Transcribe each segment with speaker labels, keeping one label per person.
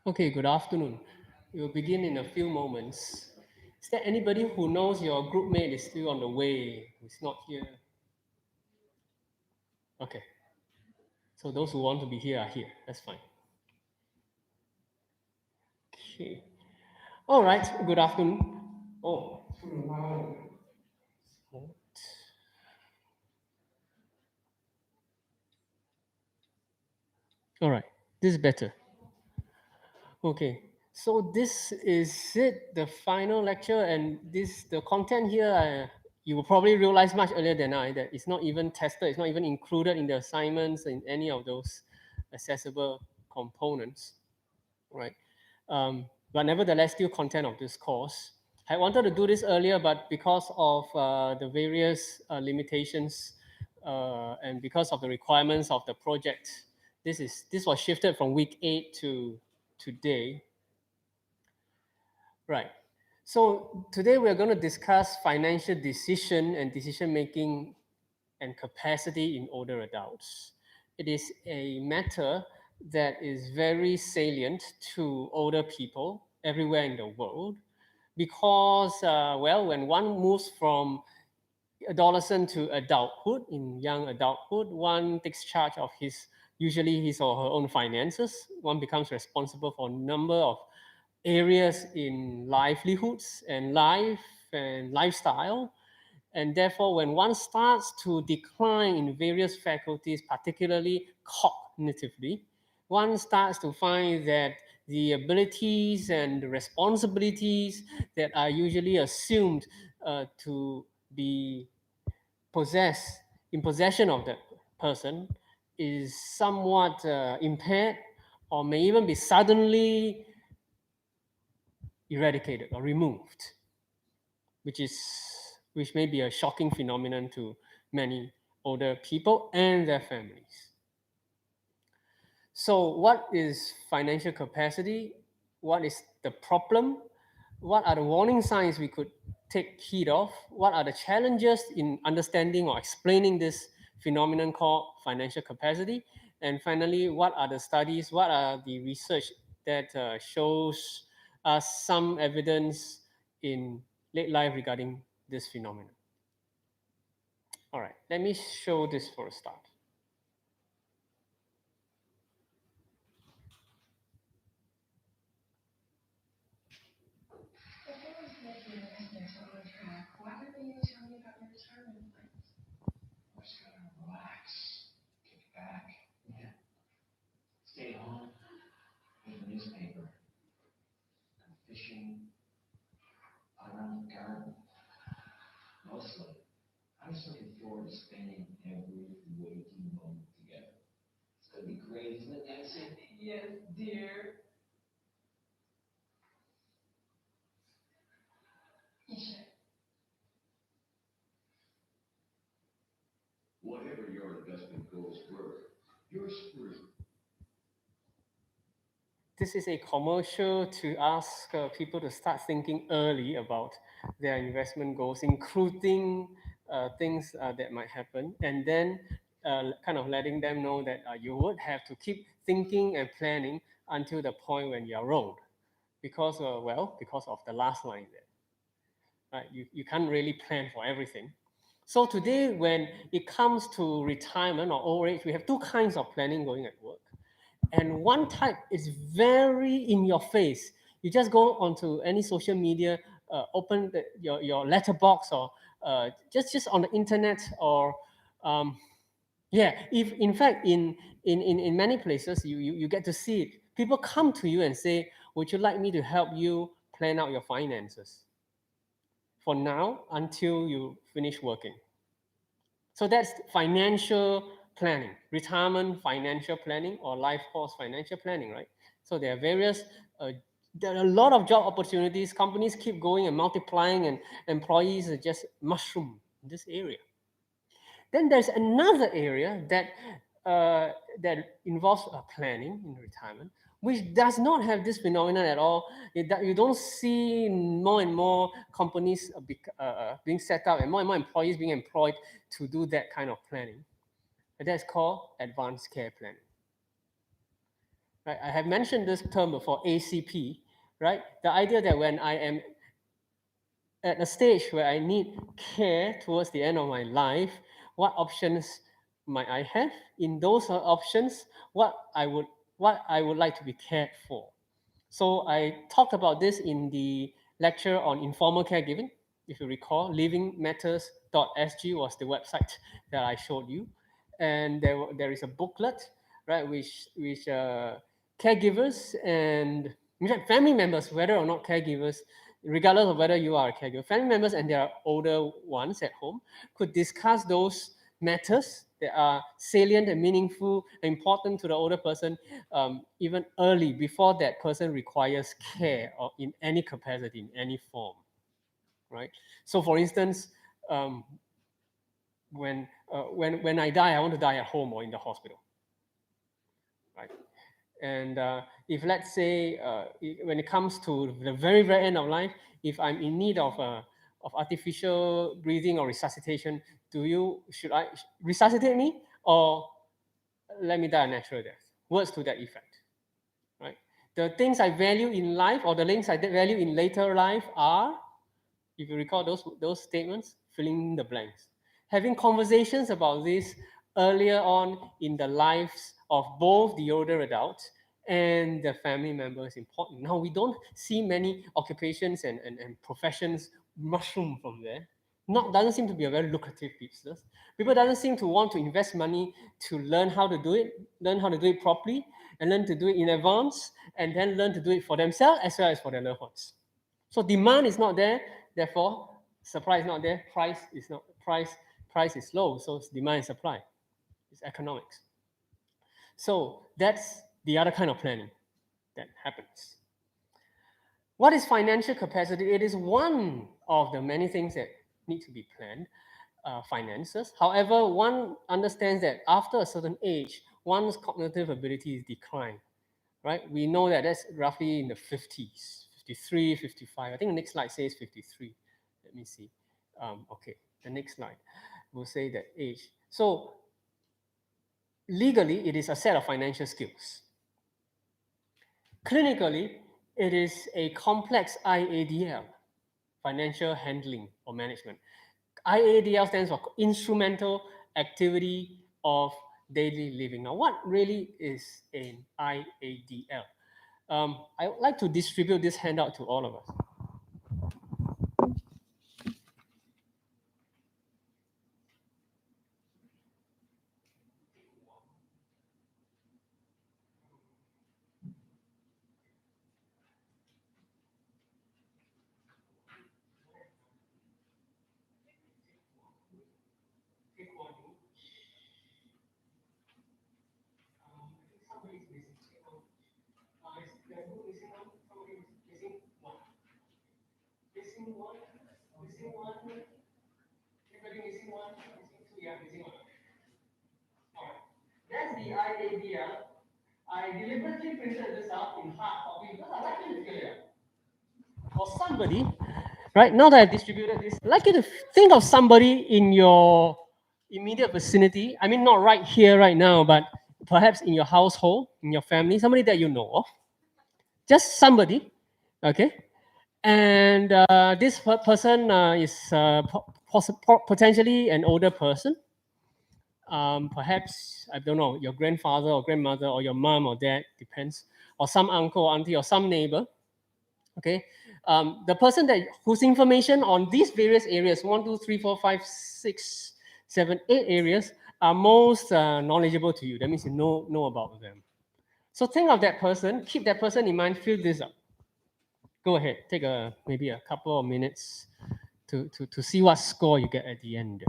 Speaker 1: Okay, good afternoon. We will begin in a few moments. Is there anybody who knows your group mate is still on the way, who's not here? Okay, so those who want to be here are here. That's fine. Okay. All right, good afternoon. Oh, all right, this is better. Okay, so this is it, the final lecture, and the content here. You will probably realize much earlier than I that it's not even tested. It's not even included in the assignments in any of those accessible components, right? But nevertheless, still content of this course. I wanted to do this earlier, but because of the various limitations and because of the requirements of the project, this was shifted from week 8 to today. Right. So today we're going to discuss financial decision and decision making and capacity in older adults. It is a matter that is very salient to older people everywhere in the world because, well, when one moves from adolescent to adulthood, in young adulthood, one takes charge of usually his or her own finances. One becomes responsible for a number of areas in livelihoods and life and lifestyle. And therefore, when one starts to decline in various faculties, particularly cognitively, one starts to find that the abilities and the responsibilities that are usually assumed to be in possession of that person is somewhat impaired or may even be suddenly eradicated or removed, which may be a shocking phenomenon to many older people and their families. So, what is financial capacity? What is the problem? What are the warning signs we could take heed of? What are the challenges in understanding or explaining this phenomenon called financial capacity? And finally, what are the studies? What are the research that shows us some evidence in late life regarding this phenomenon? All right, let me show this for a start.
Speaker 2: Whatever your investment goals were, your spurs.
Speaker 1: This is a commercial to ask people to start thinking early about their investment goals, including things that might happen, and then kind of letting them know that you would have to keep thinking and planning until the point when you're old, because because of the last line there, right? You can't really plan for everything. So today, when it comes to retirement or old age, we have two kinds of planning going at work. And one type is very in your face. You just go onto any social media, open your letterbox, or just on the internet, or yeah, if in fact in many places you get to see it. People come to you and say, would you like me to help you plan out your finances for now until you finish working? So that's financial planning, retirement financial planning, or life course financial planning, right? So uh, there are a lot of job opportunities. Companies keep going and multiplying, and employees are just mushroom in this area. Then there's another area that involves planning in retirement, which does not have this phenomenon at all. You don't see more and more companies being set up and more employees being employed to do that kind of planning. And that's called advanced care planning. right? I have mentioned this term before, ACP, right? The idea that when I am at a stage where I need care towards the end of my life, what options might I have? In those options, what I would like to be cared for. So I talked about this in the lecture on informal caregiving. If you recall, livingmatters.sg was the website that I showed you. And there is a booklet, right, which caregivers and in fact, family members, whether or not caregivers, regardless of whether you are a caregiver, family members and their older ones at home could discuss those matters that are salient and meaningful, important to the older person, even early before that person requires care or in any capacity, in any form, right? So, for instance, um, when I die, I want to die at home or in the hospital, right? And if let's say when it comes to the very very end of life, if I'm in need of artificial breathing or resuscitation, should I resuscitate me or let me die a natural death? Words to that effect, right? The things I value in life or the things I value in later life are, if you recall those statements, filling the blanks. Having conversations about this earlier on in the lives of both the older adults and the family member is important. Now, we don't see many occupations and professions mushroom from there. Not doesn't seem to be a very lucrative business. People doesn't seem to want to invest money to learn how to do it, learn how to do it properly, and learn to do it in advance, and then learn to do it for themselves as well as for their loved ones. So demand is not there, therefore supply is not there. Price is low, so it's demand and supply. It's economics. So that's the other kind of planning that happens. What is financial capacity? It is one of the many things that need to be planned. Finances. However, one understands that after a certain age, one's cognitive ability is declined, right? We know that that's roughly in the 50s, 53, 55. I think the next slide says 53. Let me see. Okay, the next slide will say that age. So legally, it is a set of financial skills. Clinically, it is a complex IADL, financial handling or management. IADL stands for instrumental activity of daily living. Now, what really is an IADL? I would like to distribute this handout to all of us. That's the IADL. I deliberately printed this out in hard copy because I like you to feel it. For somebody, right now that I've distributed this, I'd like you to think of somebody in your immediate vicinity. I mean, not right here, right now, but perhaps in your household, in your family, somebody that you know of. Just somebody, okay? And this person is potentially an older person. Perhaps, I don't know, your grandfather or grandmother or your mom or dad, depends, or some uncle or auntie or some neighbor, okay? The person that whose information on these various areas, 1, 2, 3, 4, 5, 6, 7, 8 areas, are most knowledgeable to you. That means you know about them. So think of that person, keep that person in mind, fill this up. Go ahead, take maybe a couple of minutes to see what score you get at the end.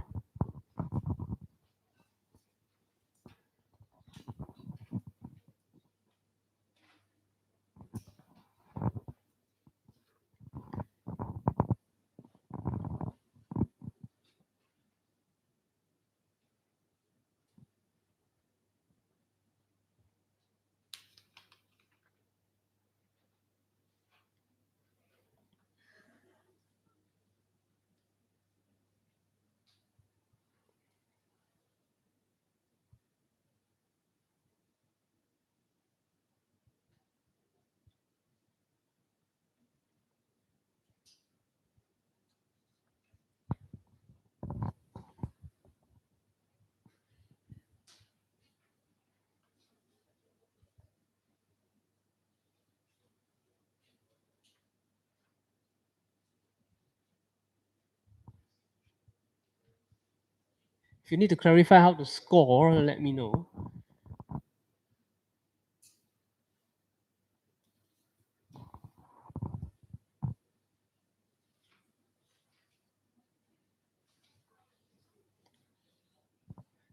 Speaker 1: If you need to clarify how to score, let me know.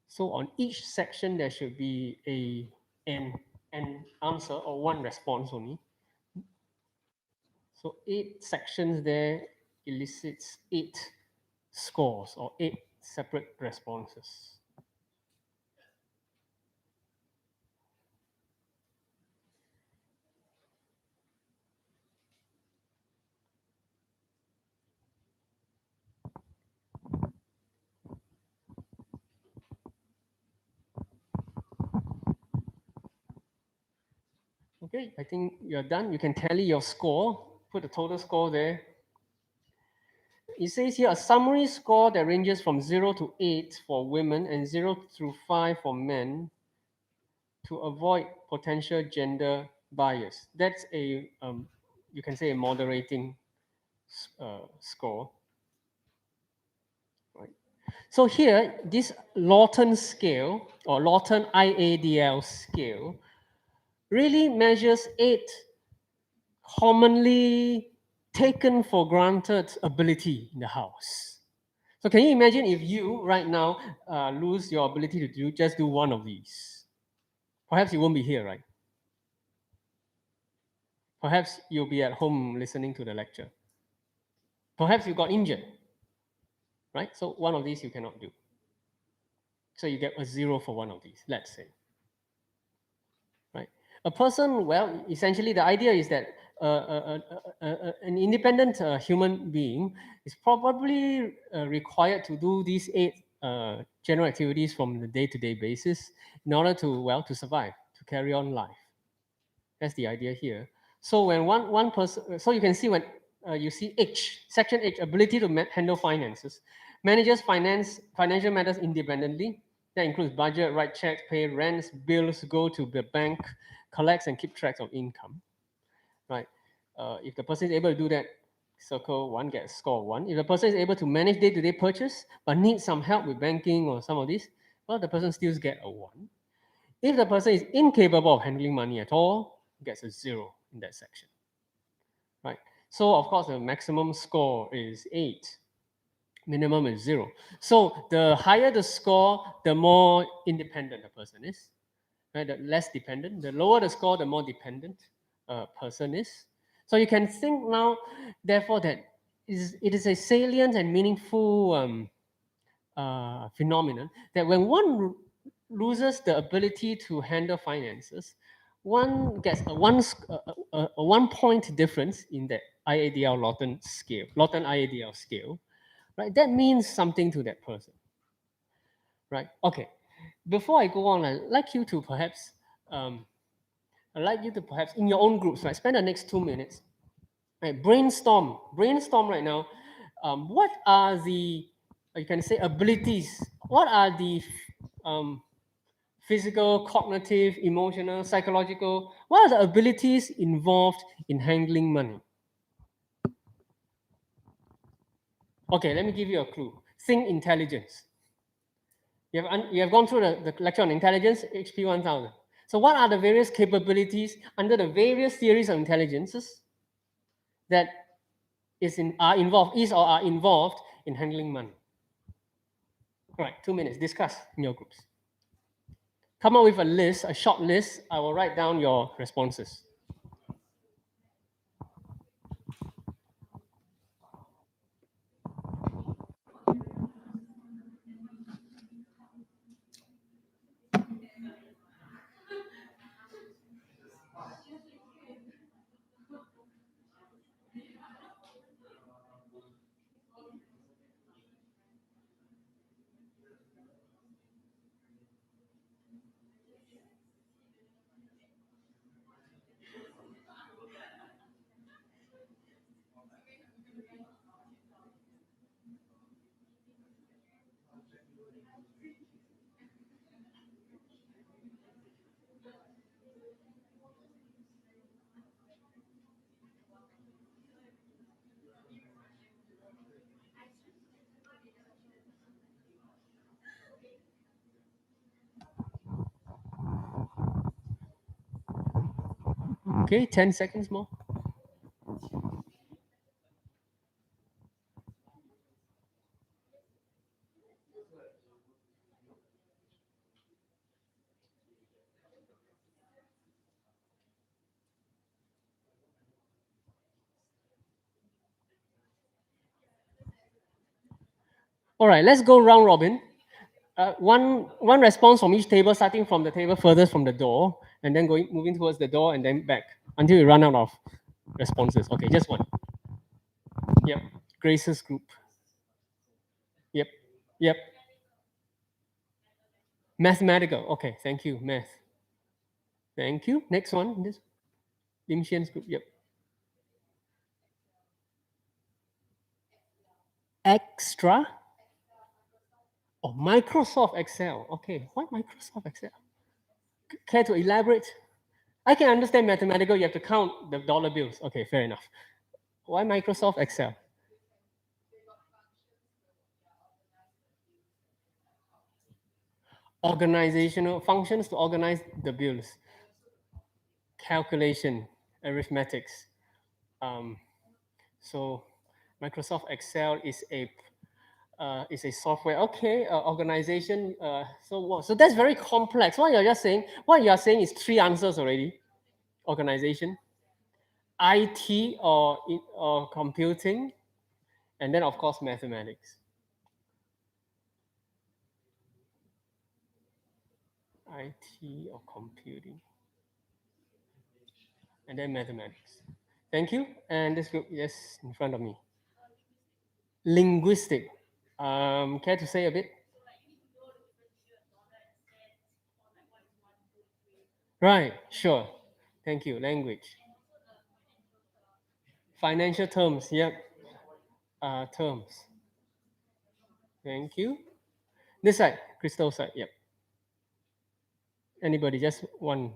Speaker 1: So on each section, there should be an answer or one response only. So 8 sections there elicits 8 scores or 8 separate responses. Okay, I think you're done. You can tally your score, put the total score there. It says here a summary score that ranges from 0 to 8 for women and 0 through 5 for men to avoid potential gender bias. That's a, you can say, a moderating score. Right. So here, this Lawton scale or Lawton IADL scale really measures 8 commonly taken for granted ability in the house. So can you imagine if you right now lose your ability to just do one of these? Perhaps you won't be here, right? Perhaps you'll be at home listening to the lecture. Perhaps you got injured, right? So one of these you cannot do. So you get a 0 for one of these, let's say. Right? A person, well, essentially the idea is that an independent human being is probably required to do these 8 general activities from the day-to-day basis in order to, well, to survive, to carry on life. That's the idea here. So when one person, so you can see when you see H, section H, ability to handle finances, manages financial matters independently. That includes budget, write checks, pay rents, bills, go to the bank, collects and keep track of income. Right? If the person is able to do that, circle 1, get a score of 1. If the person is able to manage day-to-day purchase but needs some help with banking or some of this, well, the person still gets a 1. If the person is incapable of handling money at all, gets a 0 in that section. Right? So of course the maximum score is 8. Minimum is 0. So the higher the score, the more independent the person is. Right? The less dependent. The lower the score, the more dependent person is. So you can think now, therefore, that it is a salient and meaningful phenomenon that when one loses the ability to handle finances, one gets a 1 point difference in the IADL Lawton scale, Lawton IADL scale, right? That means something to that person, right? Okay. Before I go on, I'd like you to perhaps, in your own groups, right, spend the next 2 minutes, right, brainstorm right now. What are the, you can say, abilities? What are the um, physical, cognitive, emotional, psychological? What are the abilities involved in handling money? Okay, let me give you a clue. Think intelligence. You have gone through the lecture on intelligence, HP 1000. So what are the various capabilities under the various theories of intelligences that are involved in handling money? All right, 2 minutes. Discuss in your groups. Come up with a list, a short list. I will write down your responses. Okay, 10 seconds more. All right, let's go round robin. One response from each table, starting from the table furthest from the door, and then moving towards the door and then back until we run out of responses. Okay, just one. Yep. Grace's group. Yep. Yep. Mathematical. Okay, thank you. Math. Thank you. Next one. This Lim Xian's group. Yep. Extra. Oh, Microsoft Excel. Okay, why Microsoft Excel? Care to elaborate? I can understand mathematical. You have to count the dollar bills. Okay, fair enough. Why Microsoft Excel? Organizational functions to organize the bills, calculation, arithmetics. Um, so Microsoft Excel is a software. Okay, organization. So what? So that's very complex. What you are saying is three answers already. Organization, IT or computing, and then of course mathematics. IT or computing, and then mathematics. Thank you. And this group, yes, in front of me. Linguistic. Care to say a bit? Right, sure. Thank you. Language. Financial terms, yep. Terms. Thank you. This side, crystal side, yep. Anybody, just one.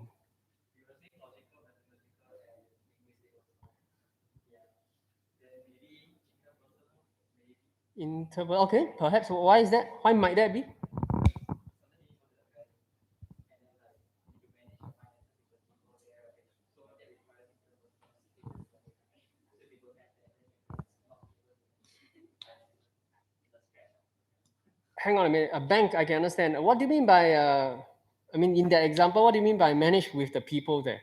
Speaker 1: Interval, okay, perhaps. Why is that? Why might that be? Hang on a minute. A bank, I can understand. What do you mean by, I mean, in that example, what do you mean by manage with the people there?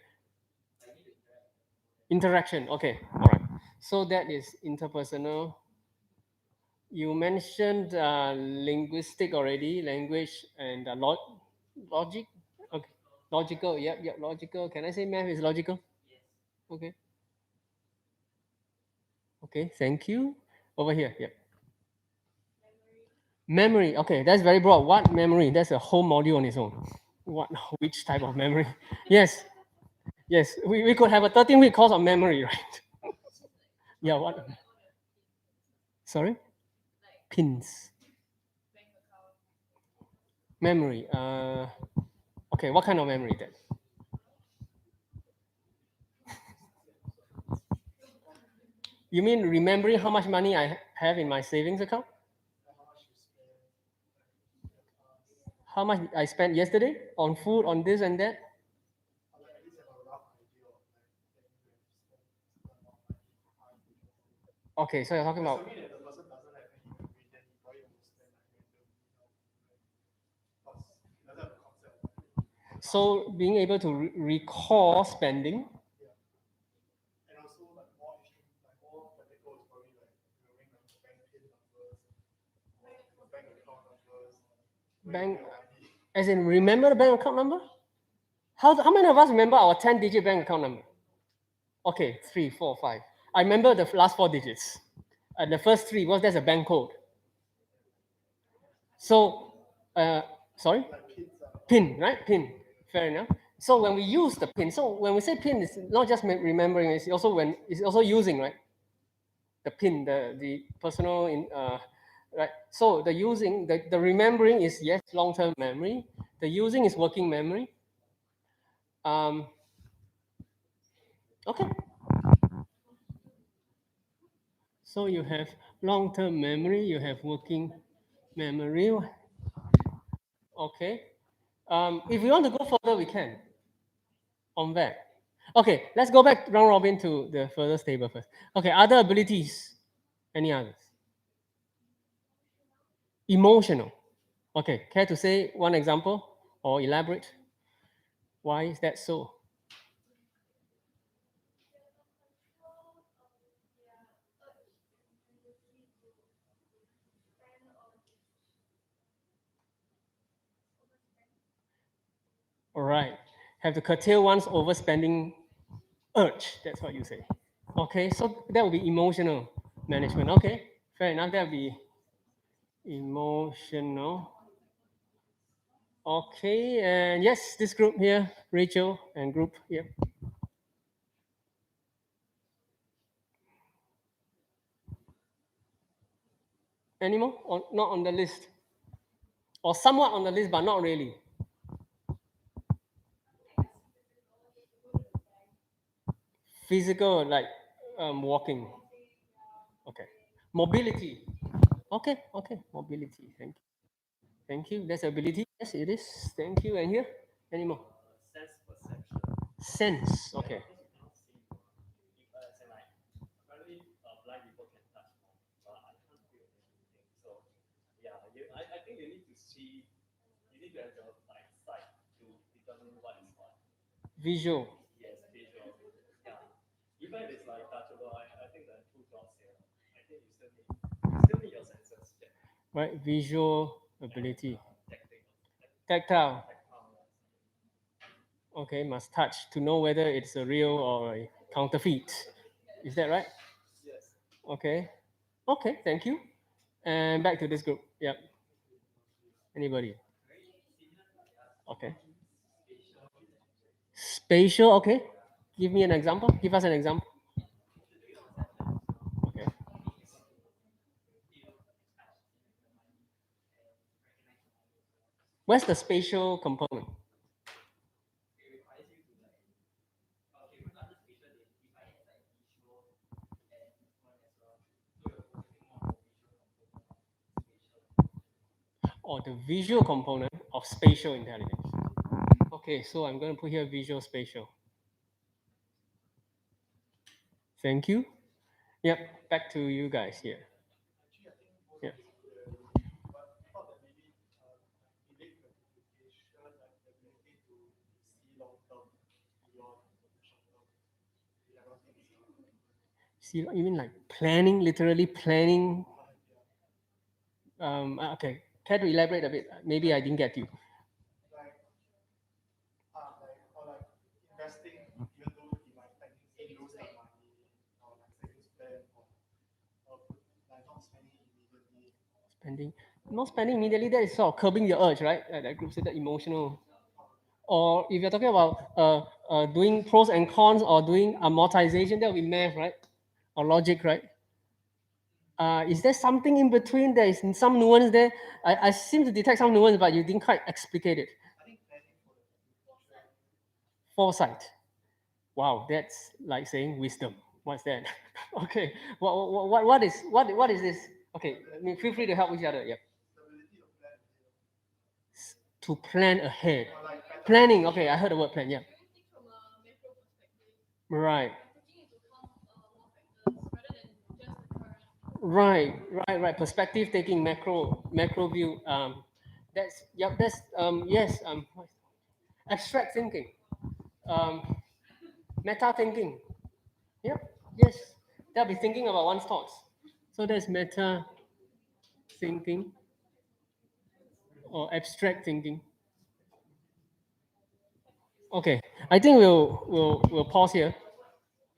Speaker 1: Interaction, okay, all right. So that is interpersonal. You mentioned linguistic already, language and logic. Okay, logical. Yep, yep, logical. Can I say math is logical? Okay. Okay. Thank you. Over here. Yep. Memory. Okay, that's very broad. What memory? That's a whole module on its own. What? Which type of memory? Yes. Yes. We could have a 13-week course on memory, right? Yeah. What? Sorry. Pins. Memory. Okay. What kind of memory then? You mean remembering how much money I have in my savings account? How much I spent yesterday on food, on this and that? Okay, so you're talking about. So being able to recall spending. Bank, as in remember the bank account number? How many of us remember our 10-digit bank account number? Okay, 3, 4, 5. I remember the last 4 digits. The first three, was there's a bank code. So, sorry? PIN, right? PIN. Fair enough. So when we use the PIN, so when we say PIN, it's not just remembering, it's also using, right? The PIN, the personal right. So the remembering is yes, long-term memory. The using is working memory. Um, okay. So you have long-term memory, you have working memory. Okay. If we want to go further, we can on that. Okay, let's go back round robin to the furthest table first. Okay, other abilities. Any others? Emotional. Okay, care to say one example or elaborate? Why is that so? All right. Have to curtail one's overspending urge. That's what you say. Okay, so that would be emotional management. Okay, fair enough. That would be emotional. Okay, and yes, this group here, Rachel and group here. Any more? Or not on the list? Or somewhat on the list, but not really. Physical, like walking. Okay. Mobility. Okay, okay. Mobility. Thank you. Thank you. That's ability. Yes, it is. Thank you. And here? Any more? Sense. Okay. Visual. Right? Visual ability. Tactile. Okay, must touch to know whether it's a real or a counterfeit. Is that right? Okay. Okay, thank you. And back to this group. Yep. Anybody? Okay. Spatial, okay. Give me an example. Give us an example. Okay. Where's the spatial component? Or the visual component of spatial intelligence? Okay, so I'm going to put here visual spatial. Thank you. Yep, back to you guys here. Yeah. See, you mean like planning, literally planning? Okay, care to elaborate a bit? Maybe I didn't get you. Spending, not spending immediately, that is sort of curbing your urge, right? That group said the emotional. Or if you're talking about doing pros and cons or doing amortization, that would be math, right? Or logic, right? Is there something in between? There is some nuance there. I seem to detect some nuance, but you didn't quite explicate it. Foresight. Wow, that's like saying wisdom. What's that? Okay. What is this? Okay, I mean, feel free to help each other. Yep. To plan ahead. Planning. Okay, I heard the word plan. Yeah. Right. Right. Perspective taking, macro view. That's yep. That's yes. Abstract thinking. Um, meta thinking. Yep. Yes. They'll be thinking about one's thoughts. So that's meta thinking or abstract thinking. Okay. I think we'll pause here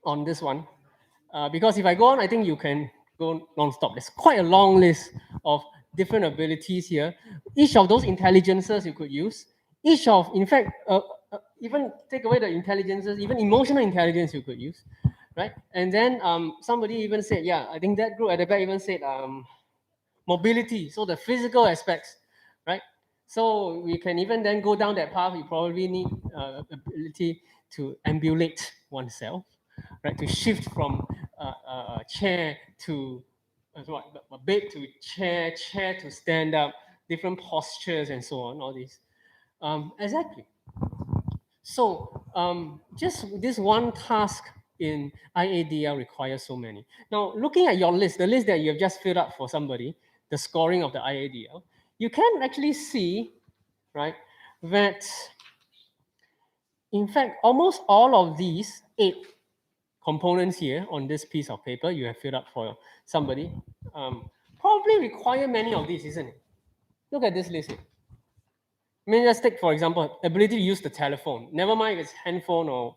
Speaker 1: on this one. Because if I go on, I think you can go non-stop. There's quite a long list of different abilities here. Each of those intelligences you could use. Each of, in fact, even take away the intelligences, even emotional intelligence you could use, right? And then somebody even said, yeah, I think that group at the back even said mobility, so the physical aspects, right? So we can even then go down that path. You probably need ability to ambulate oneself, right? To shift from chair to what, a bed to chair, chair to stand up, different postures and so on. All these, exactly. So just this one task in IADL requires so many. Now, looking at your list, the list that you have just filled up for somebody, the scoring of the IADL, you can actually see, right, that in fact, almost all of these 8 components here on this piece of paper you have filled up for somebody probably require many of these, isn't it? Look at this list here. I mean, let's take, for example, ability to use the telephone. Never mind if it's handphone or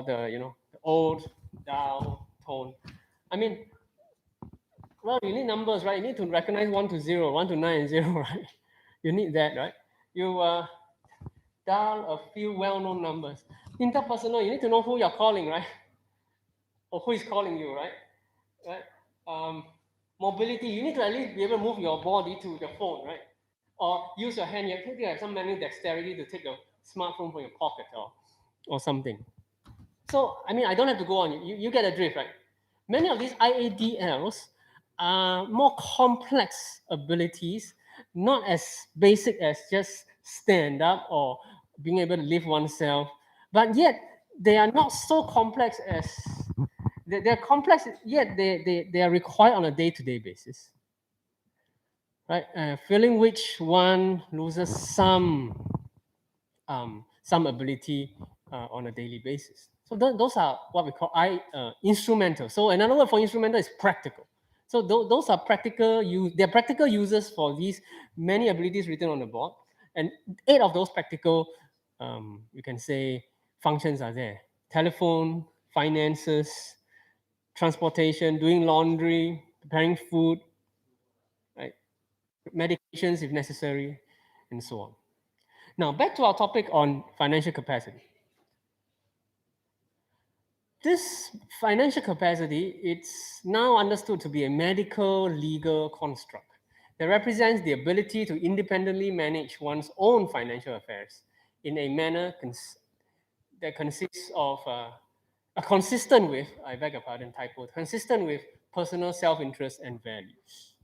Speaker 1: the, the old dial tone. I mean, well, you need numbers, right? You need to recognize 1 to 0, 1 to 9 and 0, right? You need that, right? You dial a few well-known numbers. Interpersonal, you need to know who you're calling, right? Or who is calling you, right? Right? Um, Mobility, you need to at least be able to move your body to the phone, right? Or use your hand. You have to have some manual dexterity to take the smartphone from your pocket or something. So, I mean, I don't have to go on. You get a drift, right? Many of these IADLs are more complex abilities, not as basic as just stand up or being able to lift oneself, but yet they are not so complex as they're complex, yet they are required on a day-to-day basis, right? Feeling which one loses some ability on a daily basis. So those are what we call instrumental. So another word for instrumental is practical. So those are practical use. They're practical uses for these many abilities written on the board, and 8 of those practical, you can say, functions are there: telephone, finances, transportation, doing laundry, preparing food, right? Medications if necessary, and so on. Now back to our topic on financial capacity. This financial capacity, it's now understood to be a medical legal construct that represents the ability to independently manage one's own financial affairs in a manner that consists of consistent with, I beg your pardon, typo, consistent with personal self-interest and values.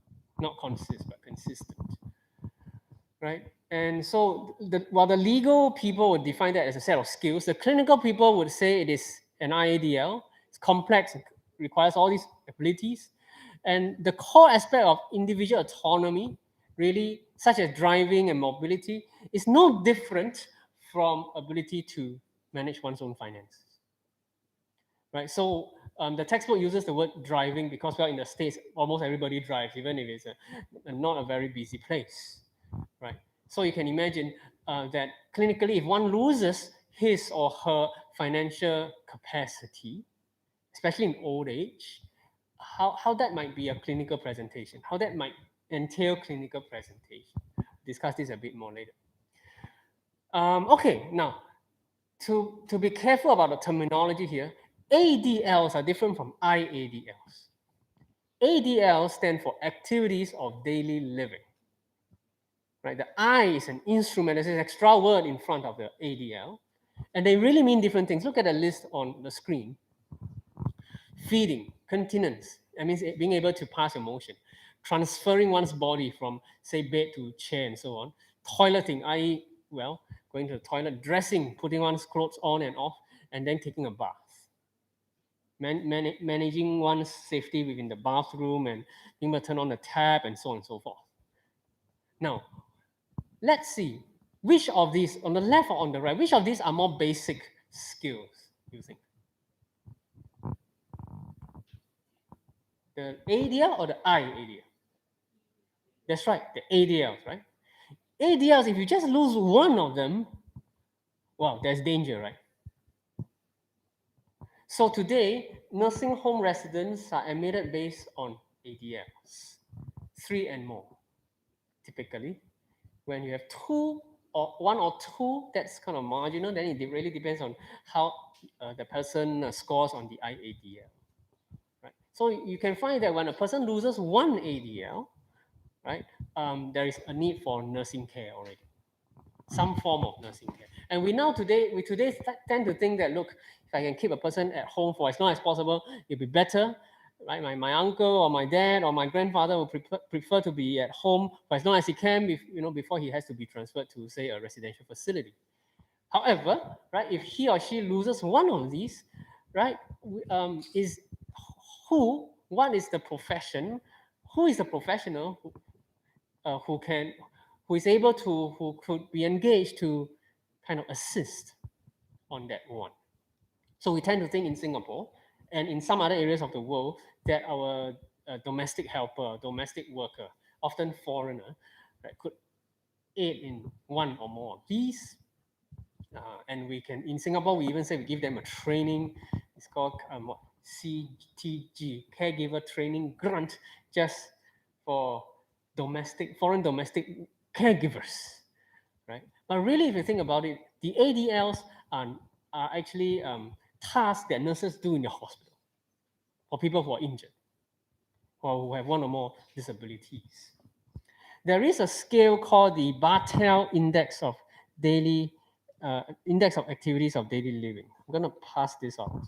Speaker 1: Not consist, but consistent, right? And so, while the legal people would define that as a set of skills, the clinical people would say it is an IADL. It's complex, it requires all these abilities. And the core aspect of individual autonomy, really, such as driving and mobility, is no different from ability to manage one's own finances, right? So the textbook uses the word driving because, well, in the States, almost everybody drives, even if it's not a very busy place, right? So you can imagine that clinically, if one loses his or her financial capacity, especially in old age, how that might be a clinical presentation, how that might entail clinical presentation. Discuss this a bit more later. Okay, now to be careful about the terminology here, ADLs are different from IADLs. ADLs stand for activities of daily living. Right? The I is an instrument, there's an extra word in front of the ADL, and they really mean different things. Look at the list on the screen. Feeding, continence, that means being able to pass emotion. Transferring one's body from, say, bed to chair and so on. Toileting, i.e., well, going to the toilet. Dressing, putting one's clothes on and off, and then taking a bath. Managing one's safety within the bathroom and being able to turn on the tap and so on and so forth. Now, let's see which of these, on the left or on the right, which of these are more basic skills, you think? The ADL or the IADL? That's right, the ADLs, right? ADLs, if you just lose one of them, well, there's danger, right? So today, nursing home residents are admitted based on ADLs, 3 and more, typically. When you have 2 or 1 or 2, that's kind of marginal. Then it really depends on how the person scores on the IADL. Right? So you can find that when a person loses 1 ADL, right, there is a need for nursing care already, some form of nursing care. And we today tend to think that, look, if I can keep a person at home for as long as possible, it'll be better. Right? My uncle or my dad or my grandfather will prefer to be at home for as long as he can, before he has to be transferred to, say, a residential facility. However, right, if he or she loses one of these, right, is what is the profession? Who is the professional who can, who is able to, who could be engaged to kind of assist on that one? So we tend to think in Singapore and in some other areas of the world that our domestic helper, domestic worker, often foreigner, right, could aid in one or more of these. And we can, in Singapore, we even say we give them a training. It's called what, CTG, Caregiver Training Grant, just for foreign domestic caregivers, right? But really, if you think about it, the ADLs are actually tasks that nurses do in the hospital for people who are injured or who have one or more disabilities. There is a scale called the Bartel Index of Activities of Daily Living. I'm going to pass this out.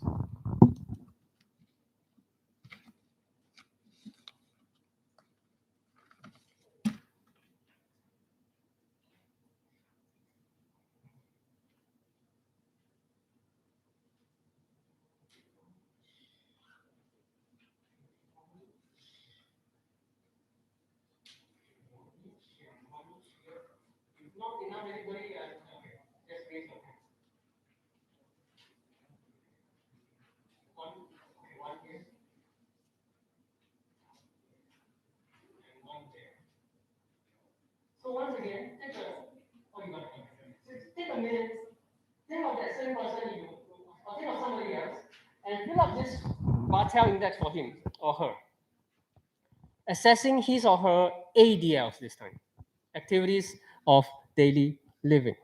Speaker 1: Not enough, anybody? Okay, just raise your hand. One here and one there. So once again, oh, you got it. So take a minute, think of that same person or think of somebody else, and fill up this Bartel index for him or her, assessing his or her ADLs this time, activities of daily living.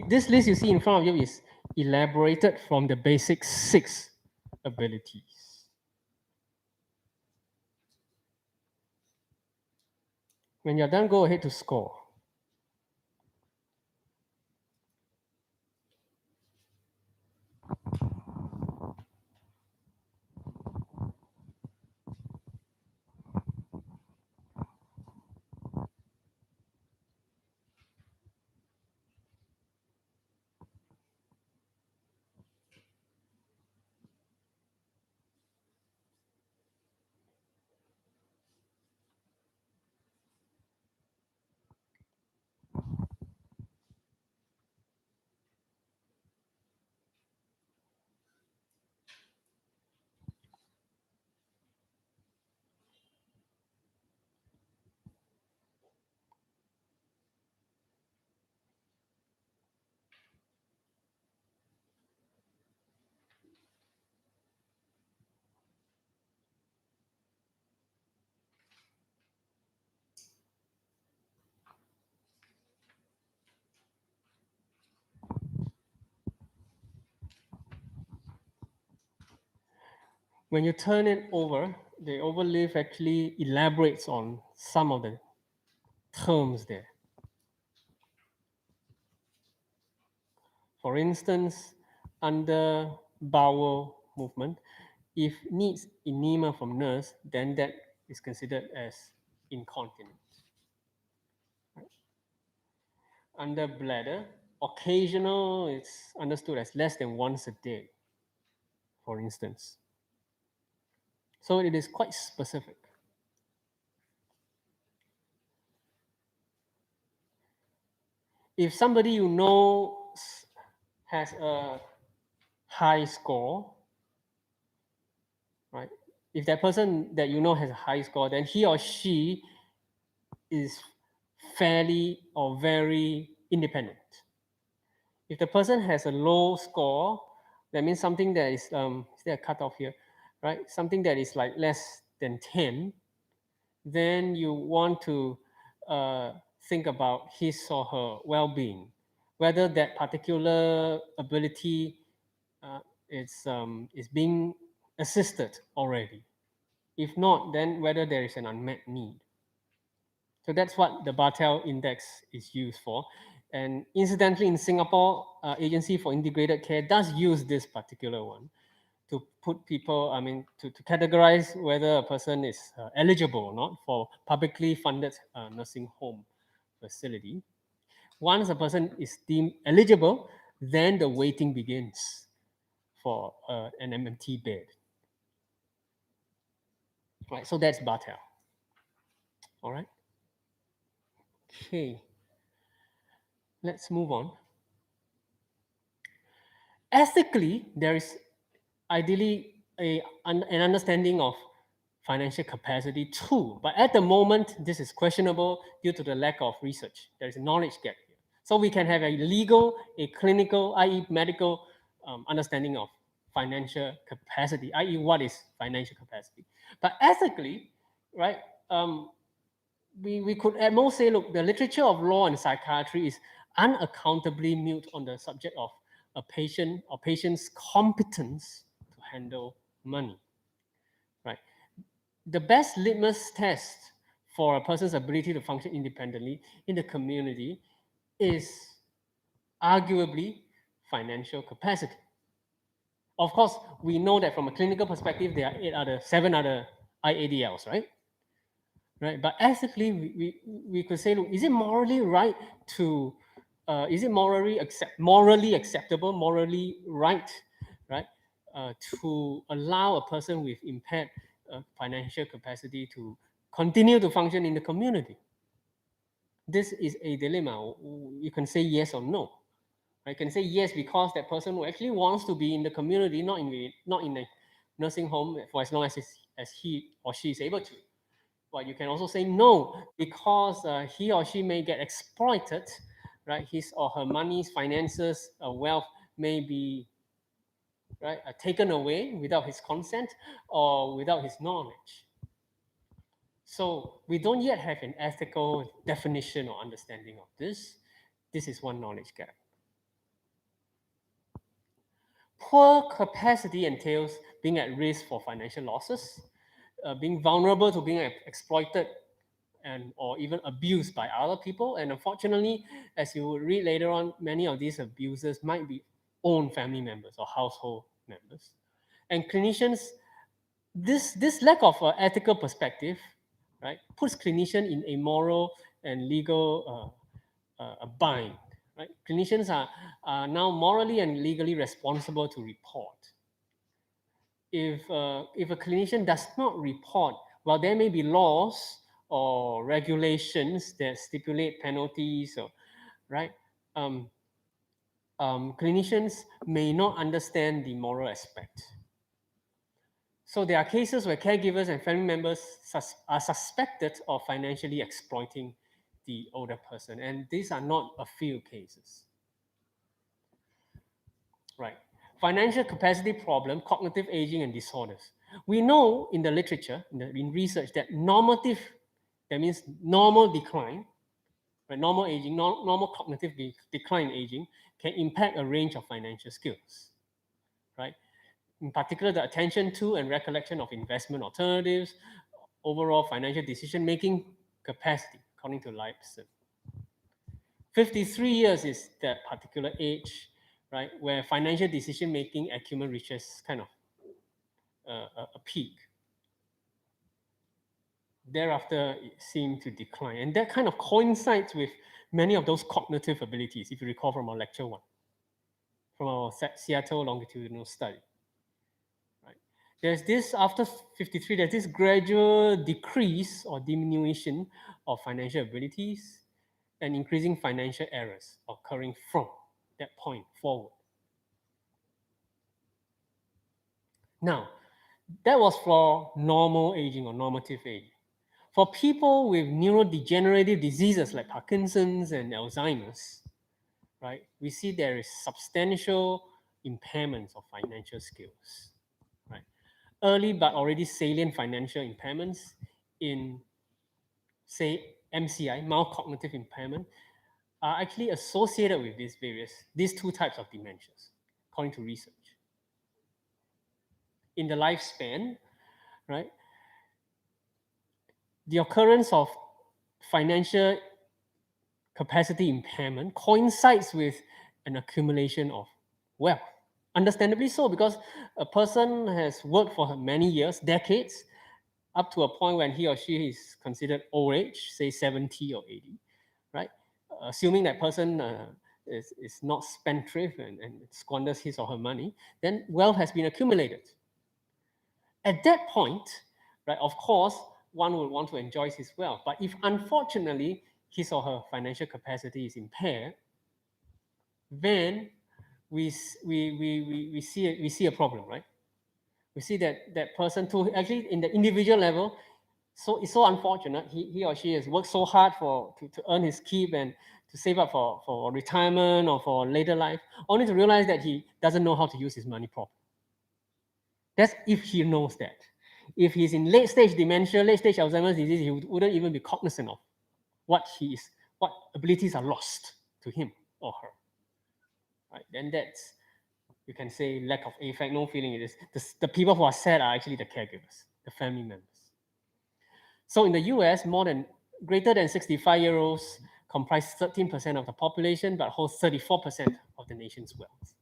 Speaker 1: This list you see in front of you is elaborated from the basic 6 abilities. When you're done, go ahead to score. When you turn it over, the overleaf actually elaborates on some of the terms there. For instance, under bowel movement, if needs enema from nurse, then that is considered as incontinence. Under bladder, occasional is understood as less than once a day, for instance. So it is quite specific. If somebody you know has a high score, right? If that person that you know has a high score, then he or she is fairly or very independent. If the person has a low score, that means something that is there a cutoff here, right? Something that is like less than 10, then you want to think about his or her well-being, whether that particular ability uh, is being assisted already. If not, then whether there is an unmet need. So that's what the Bartel Index is used for. And incidentally, in Singapore, Agency for Integrated Care does use this particular one to put people, I mean, to categorize whether a person is eligible or not for publicly funded nursing home facility. Once a person is deemed eligible, then the waiting begins for an MMT bed. Right, so that's Bartel. All right. Okay. Let's move on. Ethically, there is ideally an understanding of financial capacity too. But at the moment, this is questionable due to the lack of research. There is a knowledge gap here. So we can have a legal, a clinical, i.e., medical understanding of financial capacity, i.e., what is financial capacity. But ethically, right, we could at most say, look, the literature of law and psychiatry is unaccountably mute on the subject of a patient or patient's competence to handle money, right? The best litmus test for a person's ability to function independently in the community is arguably financial capacity. Of course, we know that from a clinical perspective, there are seven other IADLs, right? Right, but ethically, we could say, look, is it morally right to, is it morally acceptable, morally right, to allow a person with impaired financial capacity to continue to function in the community? This is a dilemma. You can say yes or no. I can say yes because that person who actually wants to be in the community, not in a nursing home for as long as he or she is able to. But you can also say no because he or she may get exploited, right? His or her money, finances, wealth may be right taken away without his consent or without his knowledge. So we don't yet have an ethical definition or understanding of this. This is one knowledge gap. Poor capacity entails being at risk for financial losses, being vulnerable to being exploited and or even abused by other people. And unfortunately, as you will read later on, many of these abusers might be own family members or household members. And clinicians, this lack of ethical perspective, right, puts clinician in a moral and legal bind. Right, clinicians are now morally and legally responsible to report. If a clinician does not report, well, there may be laws or regulations that stipulate penalties, or right. Clinicians may not understand the moral aspect. So there are cases where caregivers and family members are suspected of financially exploiting the older person, and these are not a few cases. Right. Financial capacity problem, cognitive aging, and disorders. We know in the literature, in research, that normative, that means normal decline, right, normal aging, normal cognitive decline in aging can impact a range of financial skills, right? In particular, the attention to and recollection of investment alternatives, overall financial decision-making capacity, according to Leibson. 53 years is that particular age, right, where financial decision-making acumen reaches kind of a peak. Thereafter, it seemed to decline. And that kind of coincides with many of those cognitive abilities, if you recall from our lecture one, from our Seattle longitudinal study. Right? There's this, after 53, there's this gradual decrease or diminution of financial abilities and increasing financial errors occurring from that point forward. Now, that was for normal aging or normative aging. For people with neurodegenerative diseases like Parkinson's and Alzheimer's, right, we see there is substantial impairments of financial skills, right? Early but already salient financial impairments in, say, MCI, mild cognitive impairment, are actually associated with these two types of dementias, according to research. In the lifespan, right, the occurrence of financial capacity impairment coincides with an accumulation of wealth. Understandably so, because a person has worked for many years, decades, up to a point when he or she is considered old age, say 70 or 80, right? Assuming that person is not spendthrift and squanders his or her money, then wealth has been accumulated. At that point, right, of course, one would want to enjoy his wealth. But if unfortunately his or her financial capacity is impaired, then we see a problem, right? We see that that person to actually in the individual level, so it's so unfortunate. He or she has worked so hard to earn his keep and to save up for retirement or for later life, only to realize that he doesn't know how to use his money properly. That's if he knows that. If he's in late stage dementia, late stage Alzheimer's disease, he wouldn't even be cognizant of what he is, what abilities are lost to him or her. Right? Then that's, you can say, lack of affect, no feeling. It is the people who are sad are actually the caregivers, the family members. So in the US, more than greater than 65-year-olds comprise 13% of the population, but hold 34% of the nation's wealth.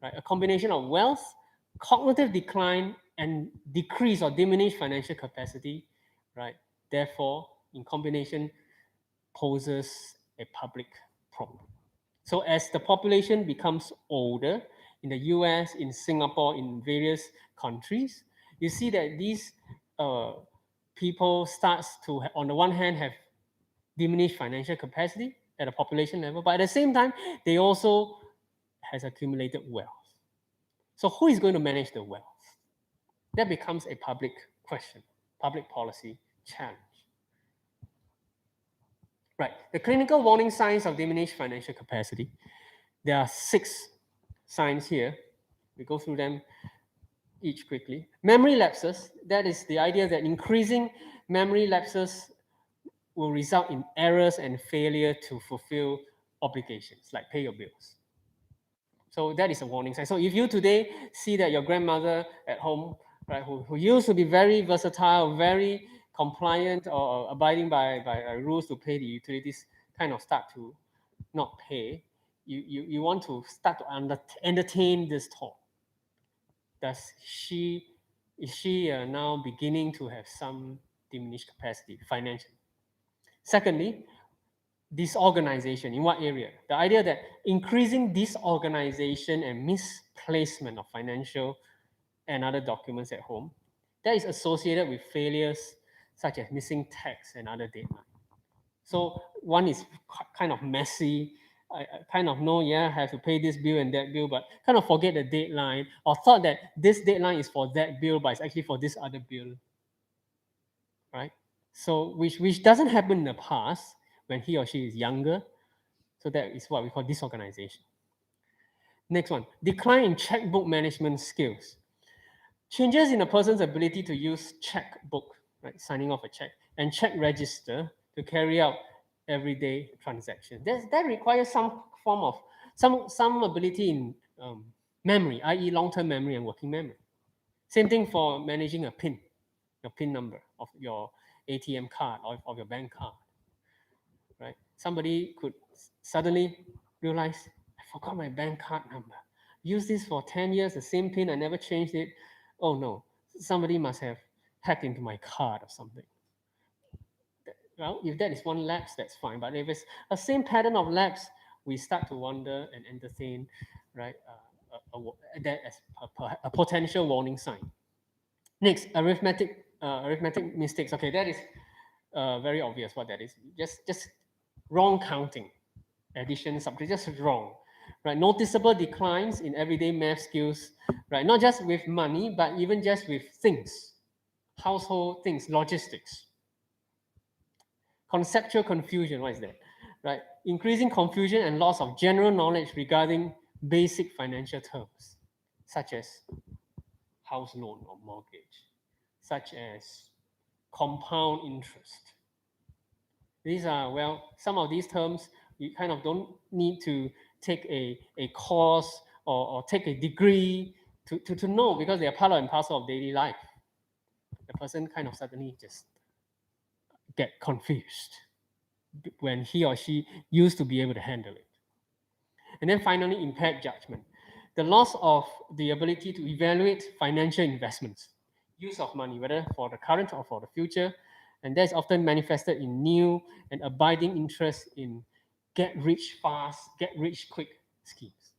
Speaker 1: Right? A combination of wealth, cognitive decline, and decrease or diminished financial capacity, right? Therefore, in combination, poses a public problem. So as the population becomes older in the US, in Singapore, in various countries, you see that these uh, people starts to, on the one hand, have diminished financial capacity at a population level, but at the same time, they also has accumulated wealth. So who is going to manage the wealth? That becomes a public question, public policy challenge. Right. The clinical warning signs of diminished financial capacity. There are 6 signs here. We go through them each quickly. Memory lapses. That is the idea that increasing memory lapses will result in errors and failure to fulfill obligations, like pay your bills. So that is a warning sign. So if you today see that your grandmother at home, right, who used to be very versatile, very compliant or abiding by rules to pay the utilities, kind of start to not pay, you want to start to entertain this thought. Does she, is she now beginning to have some diminished capacity financially? Secondly, disorganization. In what area? The idea that increasing disorganization and misplacement of financial and other documents at home, that is associated with failures such as missing tax and other deadlines. So one is kind of messy. I kind of know, yeah, I have to pay this bill and that bill, but kind of forget the deadline or thought that this deadline is for that bill, but it's actually for this other bill, right? So which doesn't happen in the past when he or she is younger. So that is what we call disorganization. Next one, decline in checkbook management skills. Changes in a person's ability to use checkbook, right, signing off a check, and check register to carry out everyday transactions. That requires some form of some ability in memory, i.e., long-term memory and working memory. Same thing for managing a PIN, your PIN number of your ATM card or of your bank card, right? Somebody could suddenly realize, I forgot my bank card number. Use this for 10 years, the same PIN, I never changed it. Oh no, somebody must have hacked into my card or something. Well, if that is one lapse, that's fine. But if it's a same pattern of lapse, we start to wonder and entertain, right, that as a potential warning sign. Next, arithmetic mistakes. Okay, that is very obvious what that is. Just wrong counting, addition, subtraction, just wrong. Right, noticeable declines in everyday math skills. Right, not just with money, but even just with things, household things, logistics. Conceptual confusion. What is that? Right, increasing confusion and loss of general knowledge regarding basic financial terms, such as house loan or mortgage, such as compound interest. These are, well, some of these terms you kind of don't need to take a course or take a degree to know, because they are part and parcel of daily life. The person kind of suddenly just get confused when he or she used to be able to handle it. And then finally, impaired judgment. the loss of the ability to evaluate financial investments, use of money, whether for the current or for the future, and that's often manifested in new and abiding interest in get rich fast, get rich quick schemes,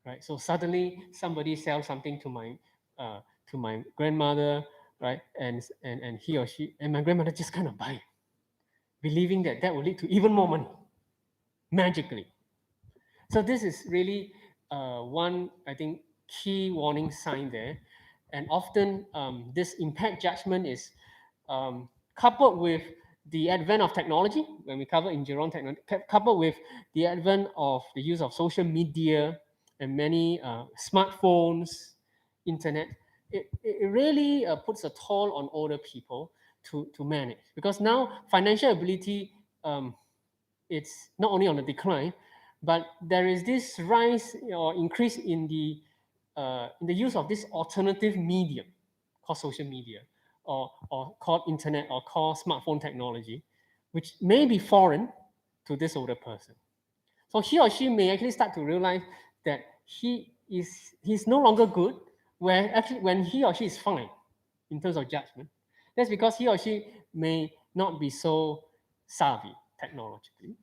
Speaker 1: right? So suddenly somebody sells something uh, to my grandmother, right? And he or she and my grandmother just kind of buy it, believing that that will lead to even more money magically. So this is really one, I think, key warning sign there. And often this impact judgment is coupled with the advent of technology, when we cover in Geron technology, coupled with the advent of the use of social media and many smartphones, internet, it really puts a toll on older people to manage. Because now financial ability it's not only on the decline, but there is this rise or increase in the use of this alternative medium called social media or called internet or called smartphone technology, which may be foreign to this older person. So he or she may actually start to realize that he's no longer good, where actually when he or she is fine in terms of judgment. That's because he or she may not be so savvy technologically,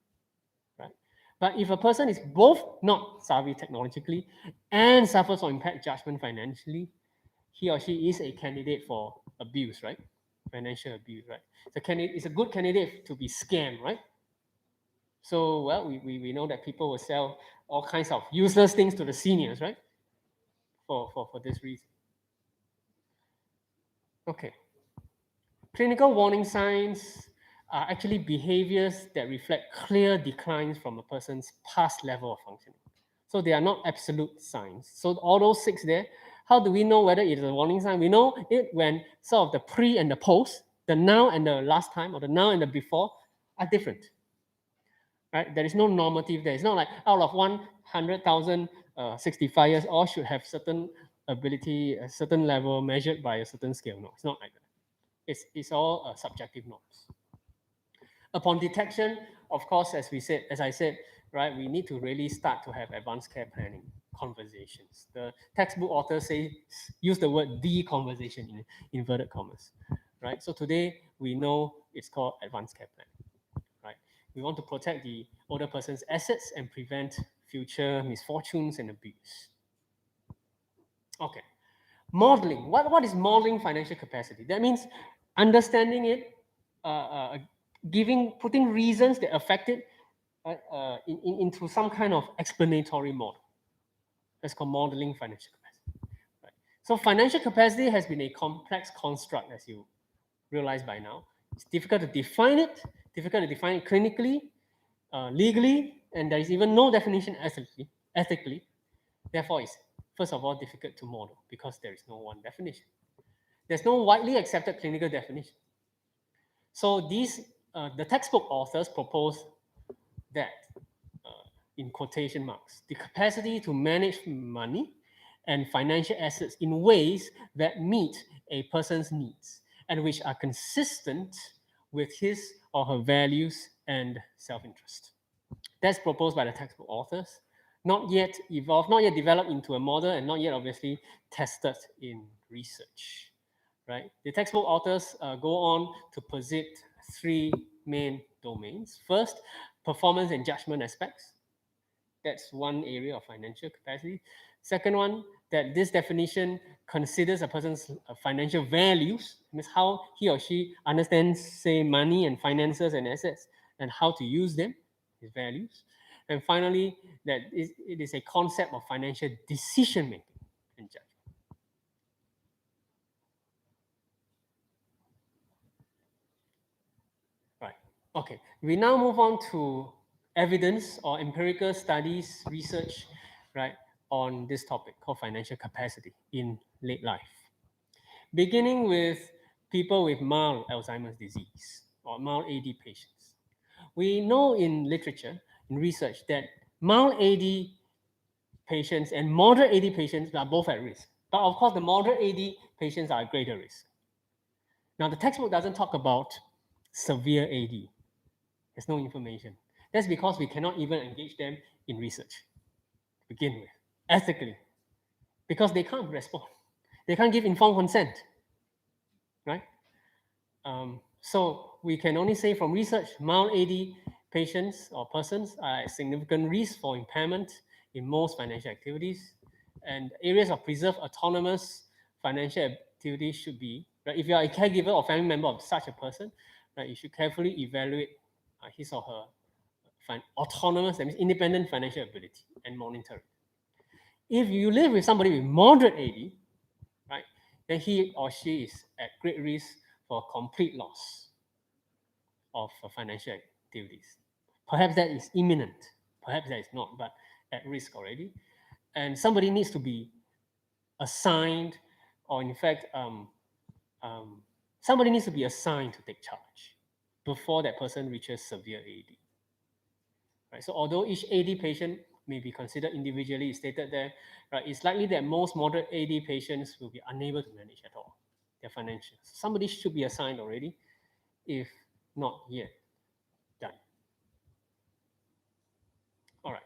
Speaker 1: right? But if a person is both not savvy technologically and suffers from impact judgment financially, he or she is a candidate for abuse, right? Financial abuse, right? It's a good candidate to be scammed, right? So, well, we know that people will sell all kinds of useless things to the seniors, right? For this reason. Okay. Clinical warning signs are actually behaviors that reflect clear declines from a person's past level of functioning. So they are not absolute signs. So all those six there, how do we know whether it is a warning sign? We know it when sort of the pre and the post, the now and the last time, or the now and the before are different. Right? There is no normative there. It's not like out of 100,000 65 years, all should have certain ability, a certain level measured by a certain scale. No, it's not like that. It's all subjective norms. Upon detection, of course, as I said, right, we need to really start to have advanced care planning conversations. The textbook authors say use the word the conversation in inverted commas, right? So today we know it's called advanced care planning, right? We want to protect the older person's assets and prevent future misfortunes and abuse. Okay, modeling. What is modeling financial capacity? That means understanding it, putting reasons that affect it into some kind of explanatory model. That's called modeling financial capacity. Right? So financial capacity has been a complex construct, as you realize by now. It's difficult to define it, clinically, legally, and there is even no definition ethically. Therefore, it's first of all difficult to model because there is no one definition. There's no widely accepted clinical definition. So the textbook authors propose that, in quotation marks, the capacity to manage money and financial assets in ways that meet a person's needs and which are consistent with his or her values and self-interest. That's proposed by the textbook authors, not yet evolved, not yet developed into a model, and not yet obviously tested in research. Right? The textbook authors go on to posit three main domains. First, performance and judgment aspects. That's one area of financial capacity. Second one, that this definition considers a person's financial values, means how he or she understands, say, money and finances and assets, and how to use them, his values. And finally, that it is a concept of financial decision making and judgment. Right. Okay. We now move on to evidence or empirical studies, research, right, on this topic called financial capacity in late life. Beginning with people with mild Alzheimer's disease or mild AD patients. We know in literature, in research, that mild AD patients and moderate AD patients are both at risk. But of course, the moderate AD patients are at greater risk. Now, the textbook doesn't talk about severe AD. There's no information. That's because we cannot even engage them in research to begin with, ethically. because they can't respond. They can't give informed consent, right? So we can only say from research, mild AD patients or persons are at significant risk for impairment in most financial activities, and areas of preserved autonomous financial activities should be, right? If you are a caregiver or family member of such a person, right, you should carefully evaluate his or her autonomous, that means independent financial ability and monitor it. If you live with somebody with moderate AD, right, then he or she is at great risk for complete loss of financial activities. Perhaps that is imminent, perhaps that is not, but at risk already. And somebody needs to be assigned, or in fact, um, somebody needs to be assigned to take charge before that person reaches severe AD. Right? So although each AD patient may be considered individually, stated there, right, it's likely that most moderate AD patients will be unable to manage at all their financials. Somebody should be assigned already, if not yet done. All right.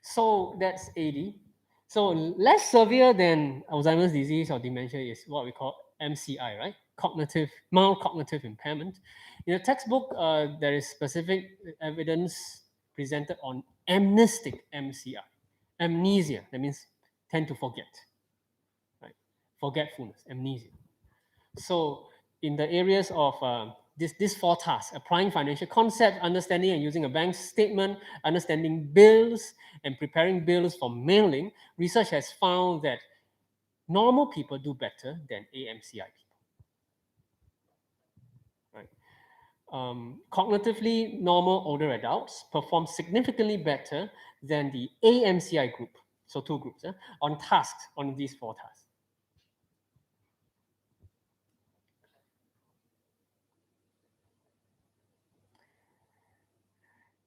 Speaker 1: So that's AD. So less severe than Alzheimer's disease or dementia is what we call MCI, right? Mild cognitive impairment. In the textbook, there is specific evidence presented on amnestic MCI. Amnesia, that means tend to forget, right? Forgetfulness, amnesia. So in the areas of these four tasks: applying financial concepts, understanding and using a bank statement, understanding bills, and preparing bills for mailing, research has found that normal people do better than AMCI people. Right? Cognitively normal older adults perform significantly better than the AMCI group. So two groups on tasks, on these four tasks.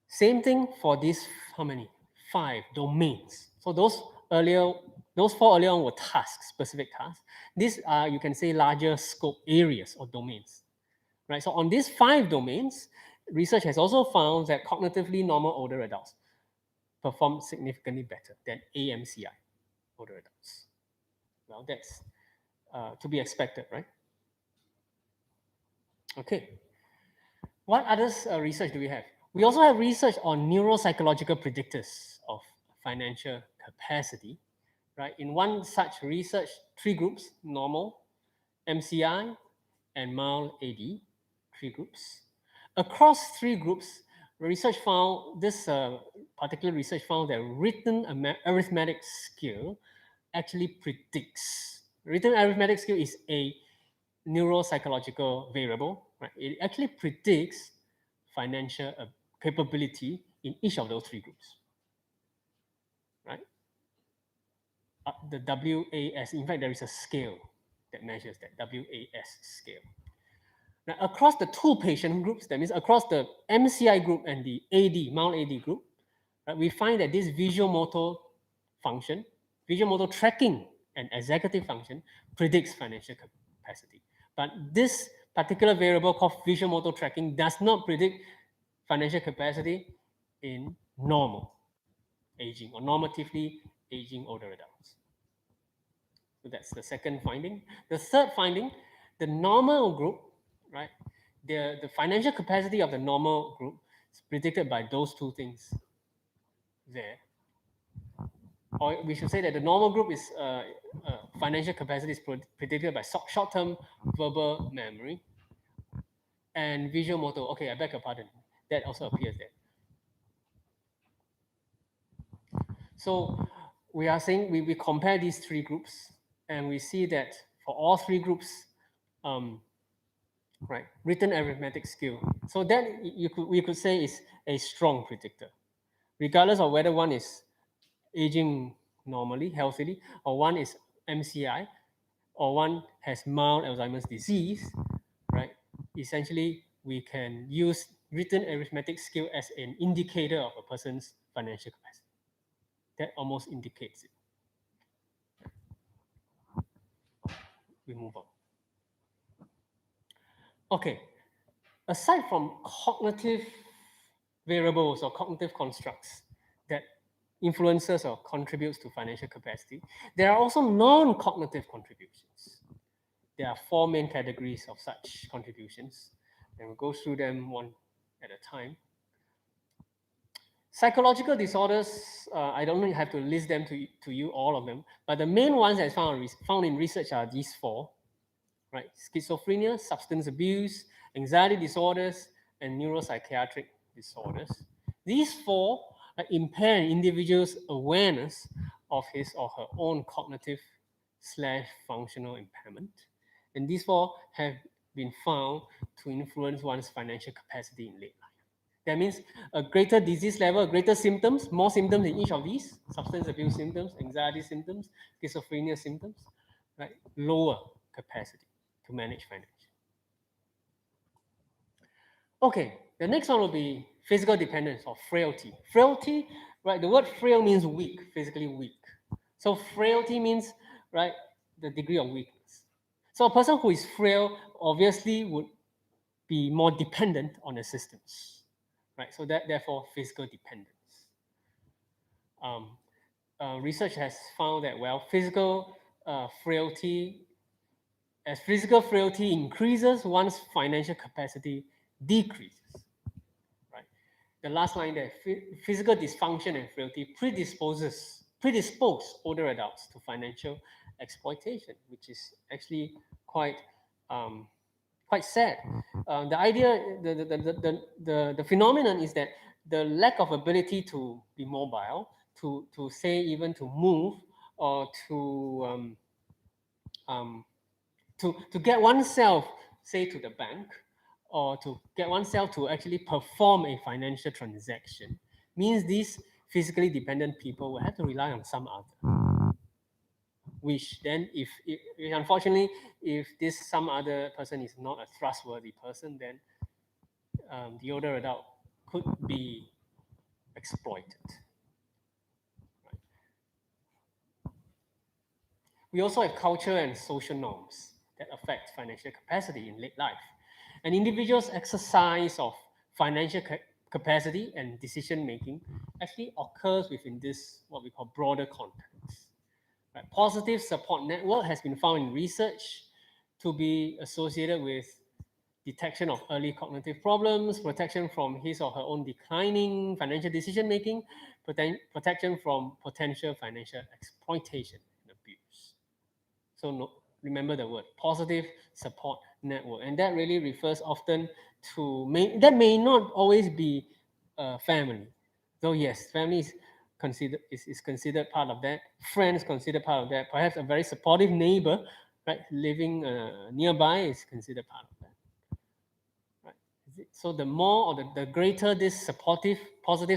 Speaker 1: Same thing for these, how many? 5 domains. So those 4 earlier on were tasks, specific tasks. These are, you can say, larger scope areas or domains, right? So on these 5 domains, research has also found that cognitively normal older adults perform significantly better than AMCI older adults. Well, that's to be expected, right? Okay. What other research do we have? We also have research on neuropsychological predictors of financial capacity, right? In one such research, 3 groups: normal, MCI, and mild AD, 3 groups. Across 3 groups, research found this particular research found that written arithmetic skill actually predicts. Written arithmetic skill is a neuropsychological variable, right? It actually predicts financial capability in each of those 3 groups, right? The WAS, in fact, there is a scale that measures that, WAS scale. Now, across the 2 patient groups, that means across the MCI group and the AD, mild AD group, right, we find that this visual motor function, visual motor tracking and executive function predicts financial capacity. But this particular variable called visual motor tracking does not predict financial capacity in normal aging or normatively aging older adults. So that's the second finding. The third finding, the normal group, right? The financial capacity of the normal group is predicted by those 2 things there. Or we should say that the normal group is financial capacity is predicted by short-term verbal memory and visual motor. Okay, I beg your pardon. That also appears there. So we are saying we compare these 3 groups, and we see that for all 3 groups, right, written arithmetic skill. So that we could say is a strong predictor, regardless of whether one is aging normally, healthily, or one is MCI, or one has mild Alzheimer's disease, right? Essentially, we can use written arithmetic skill as an indicator of a person's financial capacity. That almost indicates it. We move on. Okay, aside from cognitive variables or cognitive constructs that influences or contributes to financial capacity. There are also non-cognitive contributions. There are four main categories of such contributions, and we'll go through them one at a time. Psychological disorders, I don't have to list them to you, all of them, but the main ones that's found in research are these four, right? Schizophrenia, substance abuse, anxiety disorders, and neuropsychiatric disorders. These four impair an individual's awareness of his or her own cognitive slash functional impairment. And these four have been found to influence one's financial capacity in late life. That means a greater disease level, greater symptoms, more symptoms in each of these substance abuse symptoms, anxiety symptoms, schizophrenia symptoms, right? Lower capacity to manage finance. Okay, the next one will be physical dependence or frailty. Frailty, right? The word frail means weak, physically weak. So frailty means, right, the degree of weakness. So a person who is frail obviously would be more dependent on assistance, right? So that therefore physical dependence. Um, Research has found that physical frailty, as physical frailty increases, one's financial capacity decreases. Right. The last line there: physical dysfunction and frailty predispose older adults to financial exploitation, which is actually quite um, quite sad. The idea, the phenomenon is that the lack of ability to be mobile, to say even to move or um, to get oneself, say, to the bank, or to get oneself to actually perform a financial transaction, means these physically dependent people will have to rely on some other. Which then, if unfortunately, if this some other person is not a trustworthy person, then the older adult could be exploited. Right? We also have culture and social norms that affect financial capacity in late life. An individual's exercise of financial capacity and decision making actually occurs within this, what we call, broader context. Right? Positive support network has been found in research to be associated with detection of early cognitive problems, protection from his or her own declining financial decision making, protection from potential financial exploitation and abuse. So remember the word positive support network, and that really refers often to that may not always be family, though yes, family is considered part of that. Friends considered part of that. Perhaps a very supportive neighbor, right, living nearby is considered part of that. Right. So the more or the greater this positive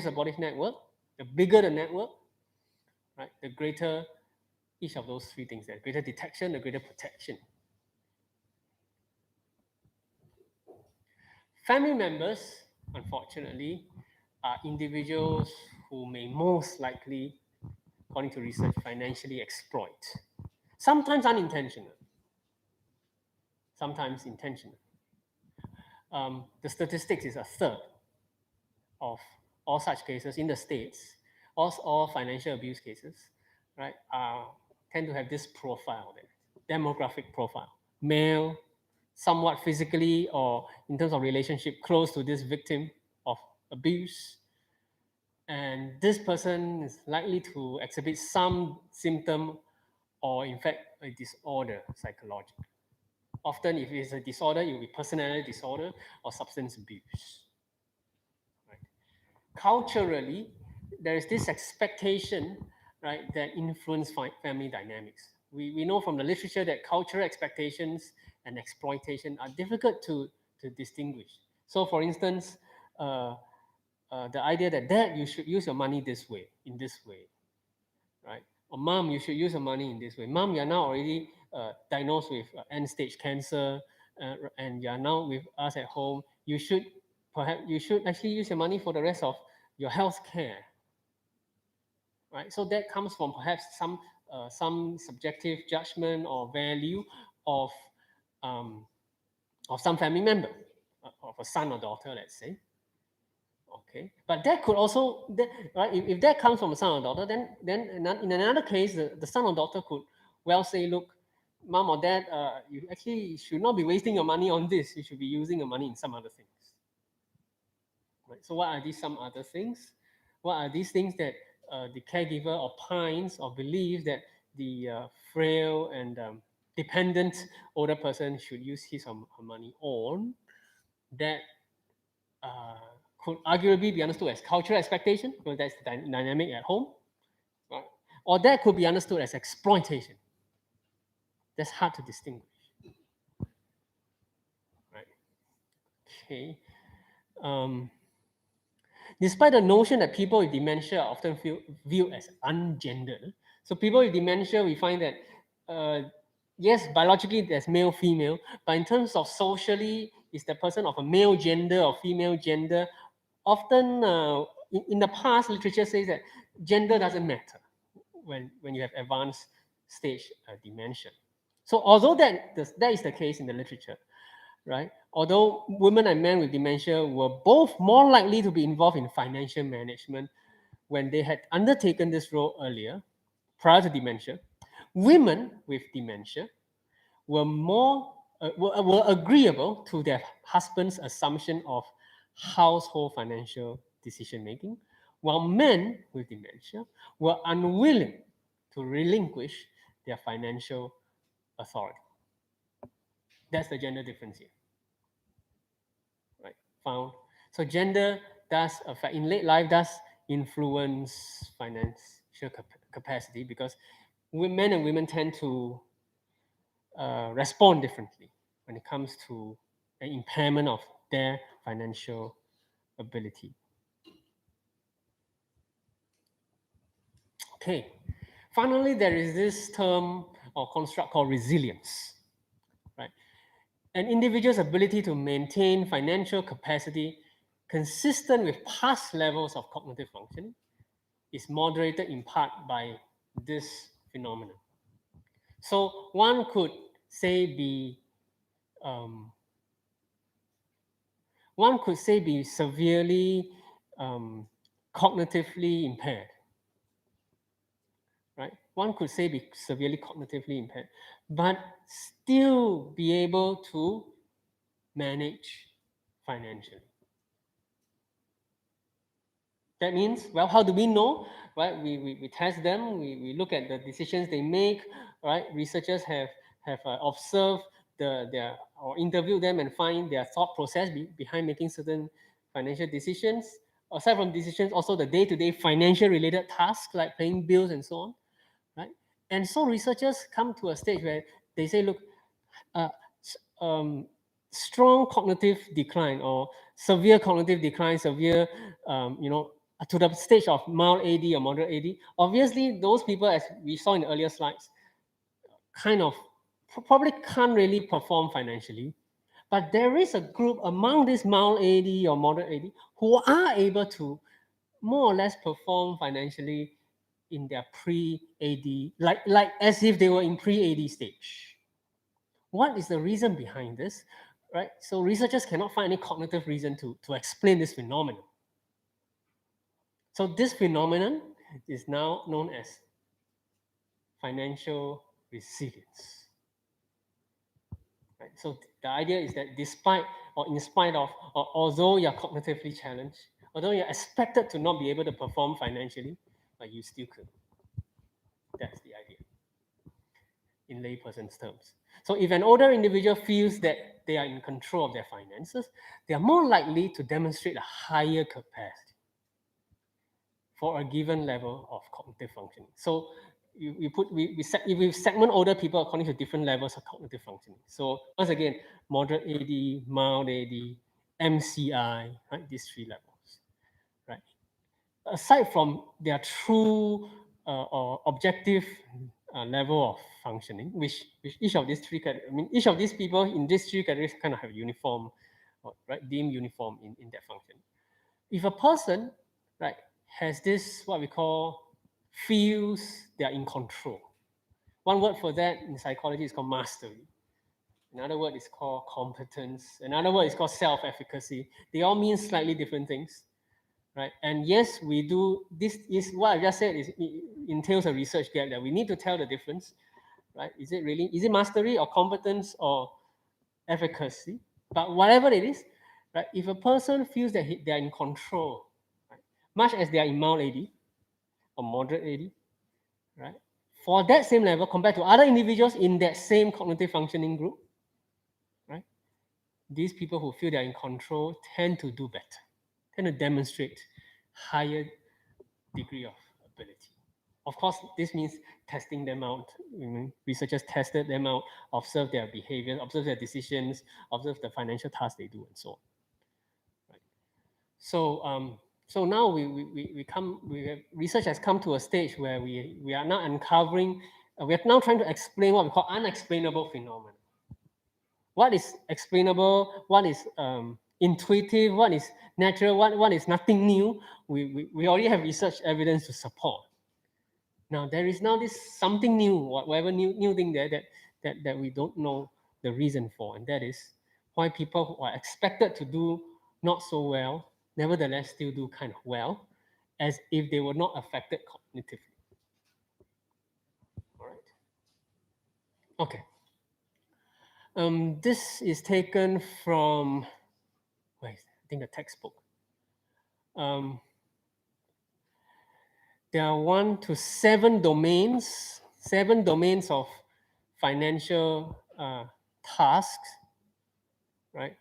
Speaker 1: supportive network, the bigger the network, right, the greater each of those three things: the greater detection, the greater protection. Family members, unfortunately, are individuals who may most likely, according to research, financially exploit. Sometimes unintentional, sometimes intentional. The statistics is a third of all such cases in the States, all financial abuse cases, right, tend to have this profile, demographic profile. Male, somewhat physically or in terms of relationship close to this victim of abuse. And this person is likely to exhibit some symptom or, in fact, a disorder psychologically. Often, if it's a disorder, it will be personality disorder or substance abuse. Right? Culturally, there is this expectation, right, that influence family dynamics. We know from the literature that cultural expectations and exploitation are difficult to distinguish. So, for instance, the idea that dad, you should use your money this way, in this way, right? Or mom, you should use your money in this way. Mom, you're now already diagnosed with end-stage cancer, and you're now with us at home. You should actually use your money for the rest of your health care, right? So that comes from perhaps some subjective judgment or value of some family member, of a son or daughter, let's say. Okay, but that could also that, right. If that comes from a son or daughter, then in another case, the son or daughter could well say, look, mom or dad, you actually should not be wasting your money on this. You should be using your money in some other things. Right. So what are these some other things? What are these things that the caregiver opines or believes that the frail and dependent older person should use his or her money on that uh, could arguably be understood as cultural expectation, because that's the dynamic at home, right? Or that could be understood as exploitation. That's hard to distinguish, right? Okay. Um, Despite the notion that people with dementia are often viewed as ungendered, so people with dementia, we find that yes, biologically there's male, female, but in terms of socially, is the person of a male gender or female gender? Often, in the past, literature says that gender doesn't matter when you have advanced stage dementia. So, although that is the case in the literature, right? Although women and men with dementia were both more likely to be involved in financial management when they had undertaken this role earlier, prior to dementia, women with dementia were agreeable to their husband's assumption of household financial decision making, while men with dementia were unwilling to relinquish their financial authority. That's the gender difference here, right? Found. So gender does affect in late life does influence financial capacity because men and women tend to respond differently when it comes to an impairment of their financial ability. Okay. Finally, there is this term or construct called resilience, right? An individual's ability to maintain financial capacity consistent with past levels of cognitive functioning is moderated in part by this phenomenon. So one could say be um, one could say be severely cognitively impaired, right? One could say be severely cognitively impaired, but still be able to manage financially. That means, well, how do we know? Right? We test them, we look at the decisions they make, right? Researchers have observed their or interviewed them and find their thought process behind making certain financial decisions. Aside from decisions, also the day-to-day financial related tasks like paying bills and so on, right? And so researchers come to a stage where they say, look, uh, um, strong cognitive decline or severe cognitive decline, severe, to the stage of mild AD or moderate AD. Obviously, those people, as we saw in the earlier slides, kind of probably can't really perform financially. But there is a group among this mild AD or moderate AD who are able to more or less perform financially in their pre-AD, like as if they were in pre-AD stage. What is the reason behind this? Right? So researchers cannot find any cognitive reason to explain this phenomenon. So this phenomenon is now known as financial resilience. Right? So the idea is that despite or in spite of, or although you're cognitively challenged, although you're expected to not be able to perform financially, but you still could. That's the idea in layperson's terms. So if an older individual feels that they are in control of their finances, they are more likely to demonstrate a higher capacity for a given level of cognitive functioning. So we segment older people according to different levels of cognitive functioning. So once again, moderate AD, mild AD, MCI, right? These three levels, right? Aside from their true or objective level of functioning, which each of these three, each of these people in these three categories kind of have uniform, right, deemed uniform in their function. If a person, right, has this what we call feels they are in control. One word for that in psychology is called mastery. Another word is called competence. Another word is called self-efficacy. They all mean slightly different things, right? And yes, we do. This is what I just said. Entails a research gap that we need to tell the difference, right? Is it mastery or competence or efficacy? But whatever it is, right? If a person feels that they are in control, right, much as they are in mild AD or moderate AD, right? For that same level, compared to other individuals in that same cognitive functioning group, right? These people who feel they are in control tend to do better, tend to demonstrate higher degree of ability. Of course, this means testing them out. Researchers tested them out, observe their behavior, observe their decisions, observe the financial tasks they do, and so on. Right? So, so now research has come to a stage where we are now uncovering, we are now trying to explain what we call unexplainable phenomena. What is explainable? What is intuitive? What is natural? What is nothing new? We already have research evidence to support. Now there is now this something new, whatever new thing there that we don't know the reason for, and that is why people who are expected to do not so well, nevertheless still do kind of well, as if they were not affected cognitively. All right. Okay. This is taken from, wait, I think the textbook. Um, there are 7 domains of financial tasks, right?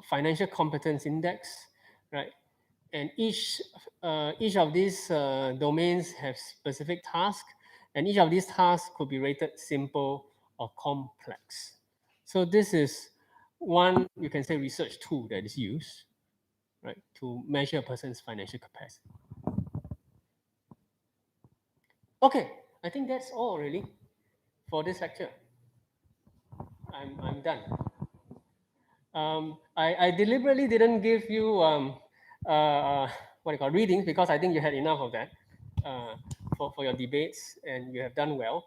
Speaker 1: Financial competence index, right? And each of these domains have specific tasks, and each of these tasks could be rated simple or complex. So this is one, you can say, research tool that is used, right, to measure a person's financial capacity. Okay, I think that's all really for this lecture. I'm done. I deliberately didn't give you what do you call readings because I think you had enough of that uh, for your debates and you have done well.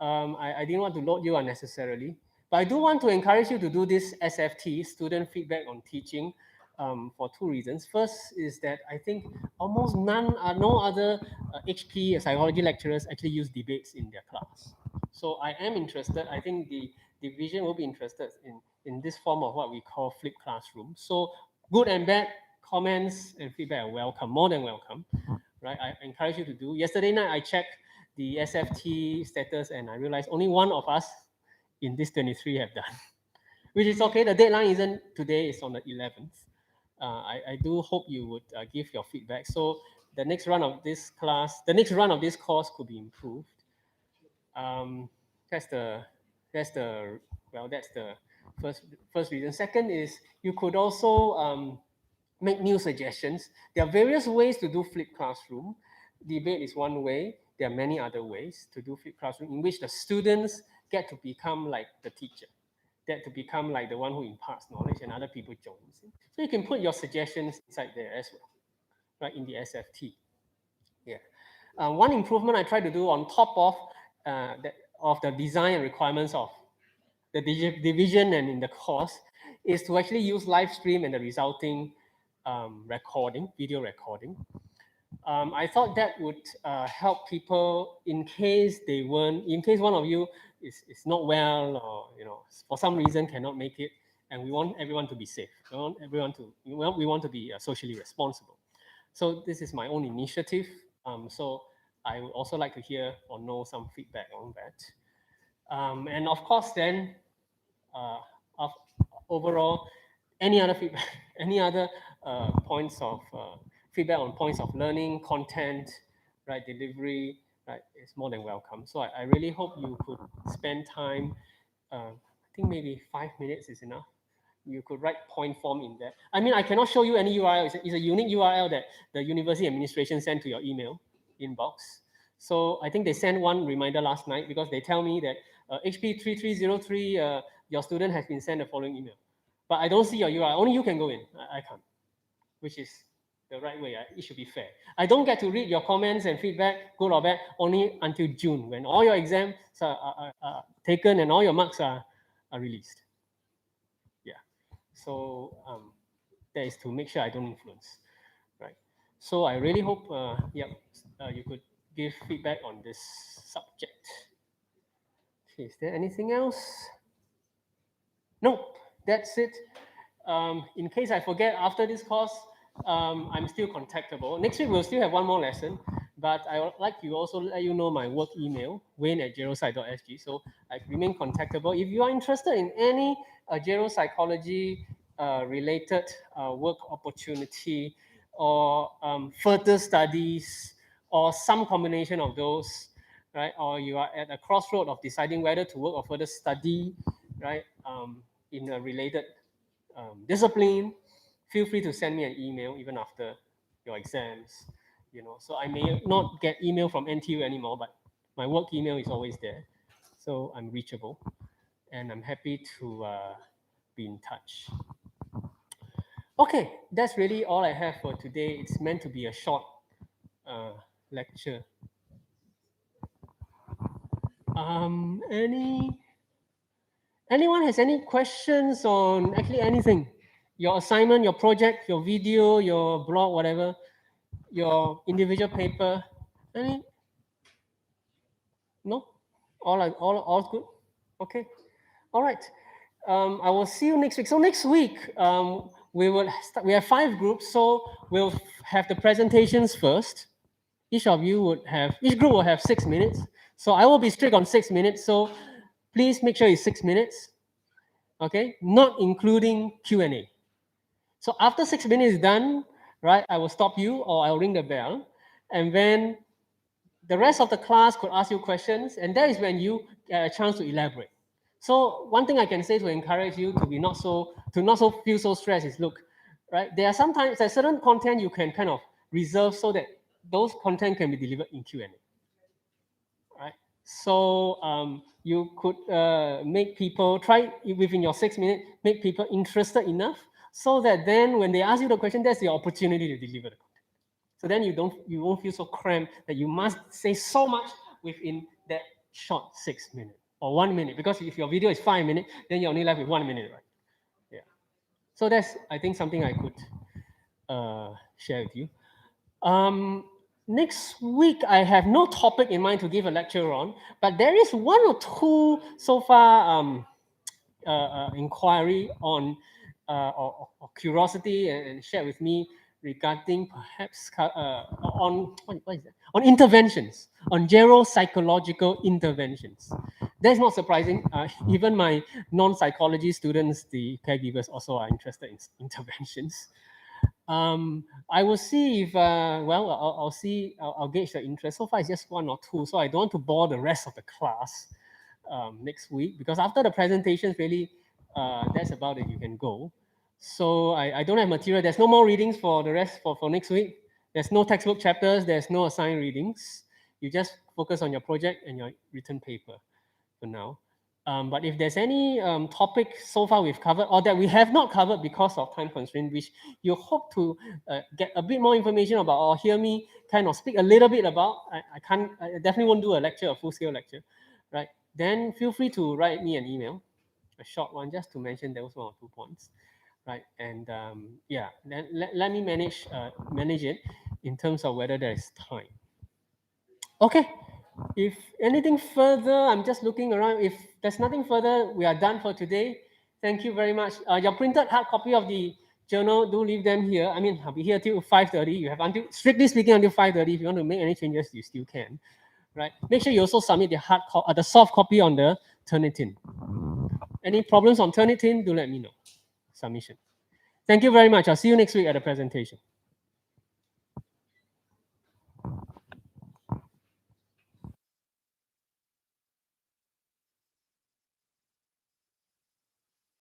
Speaker 1: I didn't want to load you unnecessarily, but I do want to encourage you to do this SFT, student feedback on teaching, for 2 reasons. First is that I think almost no other HP psychology lecturers actually use debates in their class. So I am interested. I think the division will be interested in this form of what we call flipped classroom. So good and bad comments and feedback are welcome, more than welcome, right? I encourage you to do. Yesterday night, I checked the SFT status and I realized only one of us in this 23 have done, which is okay. The deadline isn't today, it's on the 11th. I do hope you would give your feedback. So the next run of this class, the next run of this course could be improved. Um, that's the that's the that's the first reason. Second is you could also make new suggestions. There are various ways to do flipped classroom. Debate is one way. There are many other ways to do flipped classroom in which the students get to become like the teacher, get to become like the one who imparts knowledge and other people join. So you can put your suggestions inside there as well, right, in the SFT. Yeah. One improvement I try to do on top of the design and requirements of the division and in the course is to actually use live stream and the resulting recording, video recording. I thought that would help people in case in case one of you is not well or for some reason cannot make it, and we want everyone to be safe. We want to be socially responsible. So this is my own initiative. So I would also like to hear or know some feedback on that. And of course, then uh, of overall, any other feedback, any other points of feedback on points of learning, content, right, delivery, right, is more than welcome. So I really hope you could spend time. I think maybe 5 minutes is enough. You could write point form in there. I mean, I cannot show you any URL. It's a unique URL that the university administration sent to your email inbox. So I think they sent one reminder last night because they tell me that HP 3303, your student has been sent the following email. But I don't see your URL. Only you can go in. I can't, which is the right way. It should be fair. I don't get to read your comments and feedback, good or bad, only until June when all your exams are taken and all your marks are released. Yeah. So that is to make sure I don't influence, right? So I really hope, you could give feedback on this subject. Okay, is there anything else? Nope, that's it. In case I forget after this course, I'm still contactable. Next week we'll still have one more lesson, but I would like to also let you know my work email, wayne@geropsych.sg. So I remain contactable. If you are interested in any geropsychology related work opportunity or further studies or some combination of those, right? Or you are at a crossroad of deciding whether to work or further study, right? In a related discipline, feel free to send me an email even after your exams. So I may not get email from NTU anymore, but my work email is always there, so I'm reachable, and I'm happy to be in touch. Okay, that's really all I have for today. It's meant to be a short uh, lecture. Anyone has any questions on actually anything? Your assignment, your project, your video, your blog, whatever, your individual paper? Any? No? All good? Okay. All right. I will see you next week. So next week, we have 5 groups, so we'll have the presentations first. Each group will have 6 minutes. So I will be strict on 6 minutes. So please make sure it's 6 minutes. Okay, not including Q&A. So after 6 minutes is done, right, I will stop you or I'll ring the bell, and then the rest of the class could ask you questions, and that is when you get a chance to elaborate. So one thing I can say to encourage you to not so feel so stressed is, look, right, there's certain content you can kind of reserve so that those content can be delivered in Q&A. Right? So you could make people try within your 6 minutes, make people interested enough so that then when they ask you the question, that's the opportunity to deliver the content. So then you won't feel so cramped that you must say so much within that short 6 minutes or 1 minute. Because if your video is 5 minutes, then you're only left with 1 minute, right? Yeah. So that's, I think, something I could share with you. Next week, I have no topic in mind to give a lecture on, but there is one or two so far inquiry on or curiosity and share with me regarding perhaps on what is that? On interventions, on geropsychological interventions. That's not surprising. Even my non-psychology students, the caregivers, also are interested in interventions. I will see if I'll see. I'll gauge the interest. So far, it's just one or two, so I don't want to bore the rest of the class next week, because after the presentations, really, that's about it. You can go. So I don't have material. There's no more readings for the rest for next week. There's no textbook chapters. There's no assigned readings. You just focus on your project and your written paper for now. But if there's any topic so far we've covered or that we have not covered because of time constraint, which you hope to get a bit more information about or hear me kind of speak a little bit about, I definitely won't do a lecture, a full-scale lecture, right? Then feel free to write me an email, a short one, just to mention those 1 or 2 points, right? And yeah, then let me manage it in terms of whether there is time. Okay. If anything further, I'm just looking around. If there's nothing further, we are done for today. Thank you very much. Your printed hard copy of the journal, do leave them here. I mean, I'll be here till 5:30. You have until, strictly speaking, until 5:30. If you want to make any changes, you still can, right? Make sure you also submit the soft copy on the Turnitin. Any problems on Turnitin, do let me know. Submission. Thank you very much. I'll see you next week at the presentation.